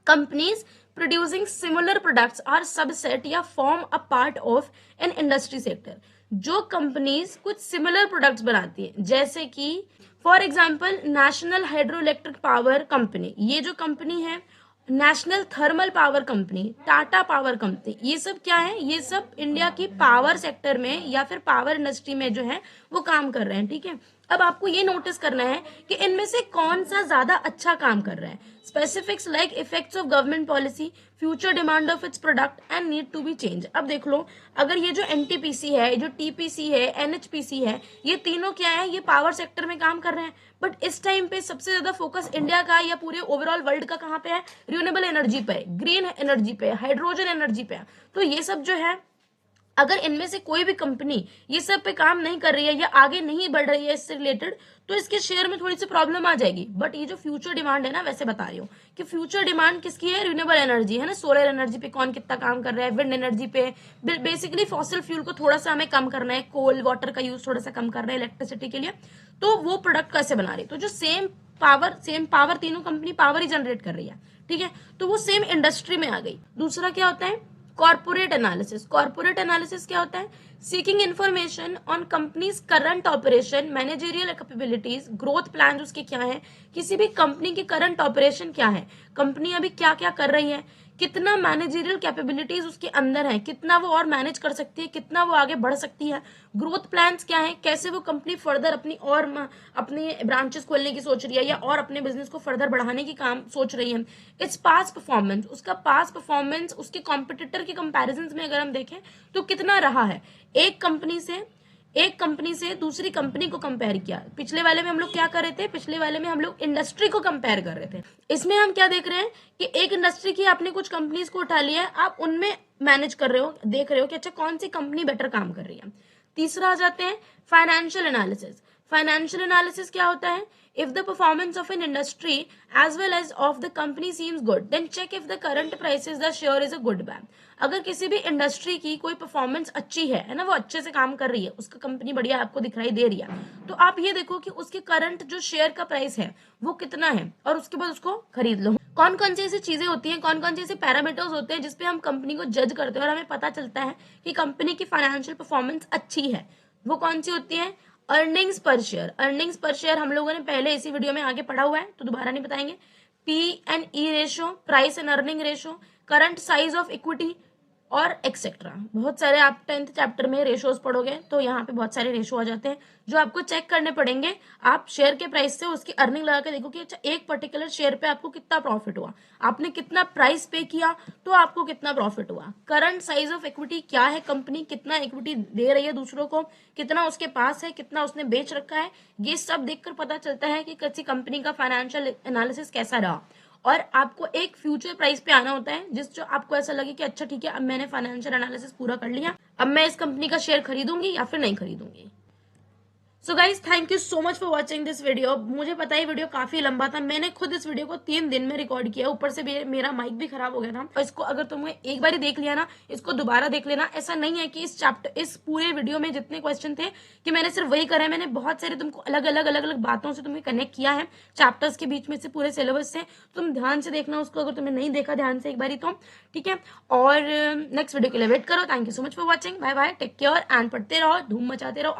companies producing similar products are subset या form a part of an industry sector. जो कंपनीज कुछ सिमिलर प्रोडक्ट्स बनाती है, जैसे कि for example national hydroelectric power company, ये जो कंपनी है, national thermal power company, Tata power company, ये सब क्या है, ये सब इंडिया की पावर सेक्टर में या फिर पावर इंडस्ट्री में जो है वो काम कर रहे हैं, ठीक है। अब आपको ये नोटिस करना है कि इनमें से कौन सा ज्यादा अच्छा काम कर रहा है। Specifics like effects of government policy, future demand of its product and need to be change. अब देख लो, अगर ये जो एनटीपीसी है, जो टीपीसी है, एनएचपीसी है, ये तीनों क्या है, ये पावर सेक्टर में काम कर रहे हैं। बट इस टाइम पे सबसे ज्यादा फोकस इंडिया का या पूरे ओवरऑल वर्ल्ड का कहाँ पे है, रिन्यूएबल एनर्जी पे, ग्रीन एनर्जी पे, हाइड्रोजन एनर्जी पे। तो ये सब जो है, अगर इनमें से कोई भी कंपनी ये सब पे काम नहीं कर रही है या आगे नहीं बढ़ रही है इससे रिलेटेड, तो इसके शेयर में थोड़ी सी प्रॉब्लम आ जाएगी। बट ये जो फ्यूचर डिमांड है ना, वैसे बता रही हूँ कि फ्यूचर डिमांड किसकी है, रिन्यूएबल एनर्जी है ना, सोलर एनर्जी पे कौन कितना काम कर रहा है, विंड एनर्जी पे, बेसिकली फॉसिल फ्यूल को थोड़ा सा हमें कम करना है, कोल वाटर का यूज थोड़ा सा कम करना है इलेक्ट्रिसिटी के लिए। तो वो प्रोडक्ट कैसे बना रही, तो जो सेम पावर तीनों कंपनी पावर ही जनरेट कर रही है, ठीक है, तो वो सेम इंडस्ट्री में आ गई। दूसरा क्या होता है, कॉर्पोरेट एनालिसिस। कॉर्पोरेट एनालिसिस क्या होता है, seeking information on companies current operation, managerial capabilities, growth plan उसके क्या है, किसी भी कंपनी की करंट ऑपरेशन क्या है, कंपनी अभी क्या क्या कर रही है, कितना मैनेजरियल कैपेबिलिटीज उसके अंदर है, कितना वो और मैनेज कर सकती है, कितना वो आगे बढ़ सकती है, ग्रोथ प्लान्स क्या है, कैसे वो कंपनी फर्दर अपनी ब्रांचेस खोलने की सोच रही है या और अपने बिजनेस को फर्दर बढ़ाने की काम सोच रही है। इट्स पास्ट परफॉर्मेंस, उसका पास्ट परफॉर्मेंस उसके कॉम्पिटिटर के कंपैरिजन में अगर हम देखें तो कितना रहा है, एक कंपनी से दूसरी कंपनी को कंपेयर किया। पिछले वाले में हम लोग क्या कर रहे थे, पिछले वाले में हम लोग इंडस्ट्री को कंपेयर कर रहे थे। इसमें हम क्या देख रहे हैं कि एक इंडस्ट्री की आपने कुछ कंपनीज को उठा लिया है, आप उनमें मैनेज कर रहे हो, देख रहे हो कि अच्छा कौन सी कंपनी बेटर काम कर रही है। तीसरा आ जाते हैं फाइनेंशियल एनालिसिस। फाइनेंशियल एनालिसिस क्या होता है, if the performance of an industry as well as of the company seems good then check if the current prices the share is a good buy। अगर किसी भी इंडस्ट्री की कोई परफॉर्मेंस अच्छी है ना, वो अच्छे से काम कर रही है, उसका कंपनी बढ़िया आपको दिखाई दे रही है, तो आप ये देखो कि उसके करंट जो शेयर का प्राइस है वो कितना है, और उसके बाद उसको खरीद लो। कौन कौन सी ऐसी चीजें होती हैं, कौन कौन से ऐसे पैरामीटर्स होते हैं जिसपे हम कंपनी को जज करते हैं और हमें पता चलता है कि कंपनी की फाइनेंशियल परफॉर्मेंस अच्छी है, वो कौन सी होती है, earnings per share. Earnings per share हम लोगों ने पहले इसी वीडियो में आगे पढ़ा हुआ है तो दोबारा नहीं बताएंगे। P/E ratio, price and earning ratio, current size of equity और एक्सेट्रा। बहुत सारे आप 10th चैप्टर में रेशोज पढ़ोगे तो यहाँ पे बहुत सारे रेशो आ जाते हैं जो आपको चेक करने पड़ेंगे। आप शेयर के प्राइस से उसकी अर्निंग लगा के देखो कि अच्छा एक पर्टिकुलर शेयर पे आपको कितना प्रॉफिट हुआ, आपने कितना प्राइस पे किया तो आपको कितना प्रॉफिट हुआ। करंट साइज ऑफ इक्विटी क्या है, कंपनी कितना इक्विटी दे रही है दूसरों को, कितना उसके पास है, कितना उसने बेच रखा है, ये सब देखकर पता चलता है कि किसी कंपनी का फाइनेंशियल एनालिसिस कैसा रहा। और आपको एक फ्यूचर प्राइस पे आना होता है जिस जो आपको ऐसा लगे कि अच्छा ठीक है अब मैंने फाइनेंशियल एनालिसिस पूरा कर लिया, अब मैं इस कंपनी का शेयर खरीदूंगी या फिर नहीं खरीदूंगी। So guys thank you so much for watching this video. मुझे पता है वीडियो काफी लंबा था, मैंने खुद इस वीडियो को 3 दिन में रिकॉर्ड किया, ऊपर से मेरा माइक भी खराब हो गया था। और इसको अगर तुमने एक बार देख लिया ना, इसको दोबारा देख लेना। ऐसा नहीं है कि इस पूरे वीडियो में जितने क्वेश्चन थे कि मैंने सिर्फ वही करा है, मैंने बहुत सारे तुमको अलग अलग बातों से तुम्हें कनेक्ट किया है चैप्टर्स के बीच में से, पूरे सिलेबस से। तुम ध्यान से देखना उसको, अगर तुमने नहीं देखा ध्यान से एक बारी तो ठीक है। और नेक्स्ट वीडियो के लिए वेट करो। Thank you so much for watching, bye bye, take care and पढ़ते रहो, धूम मचाते रहो।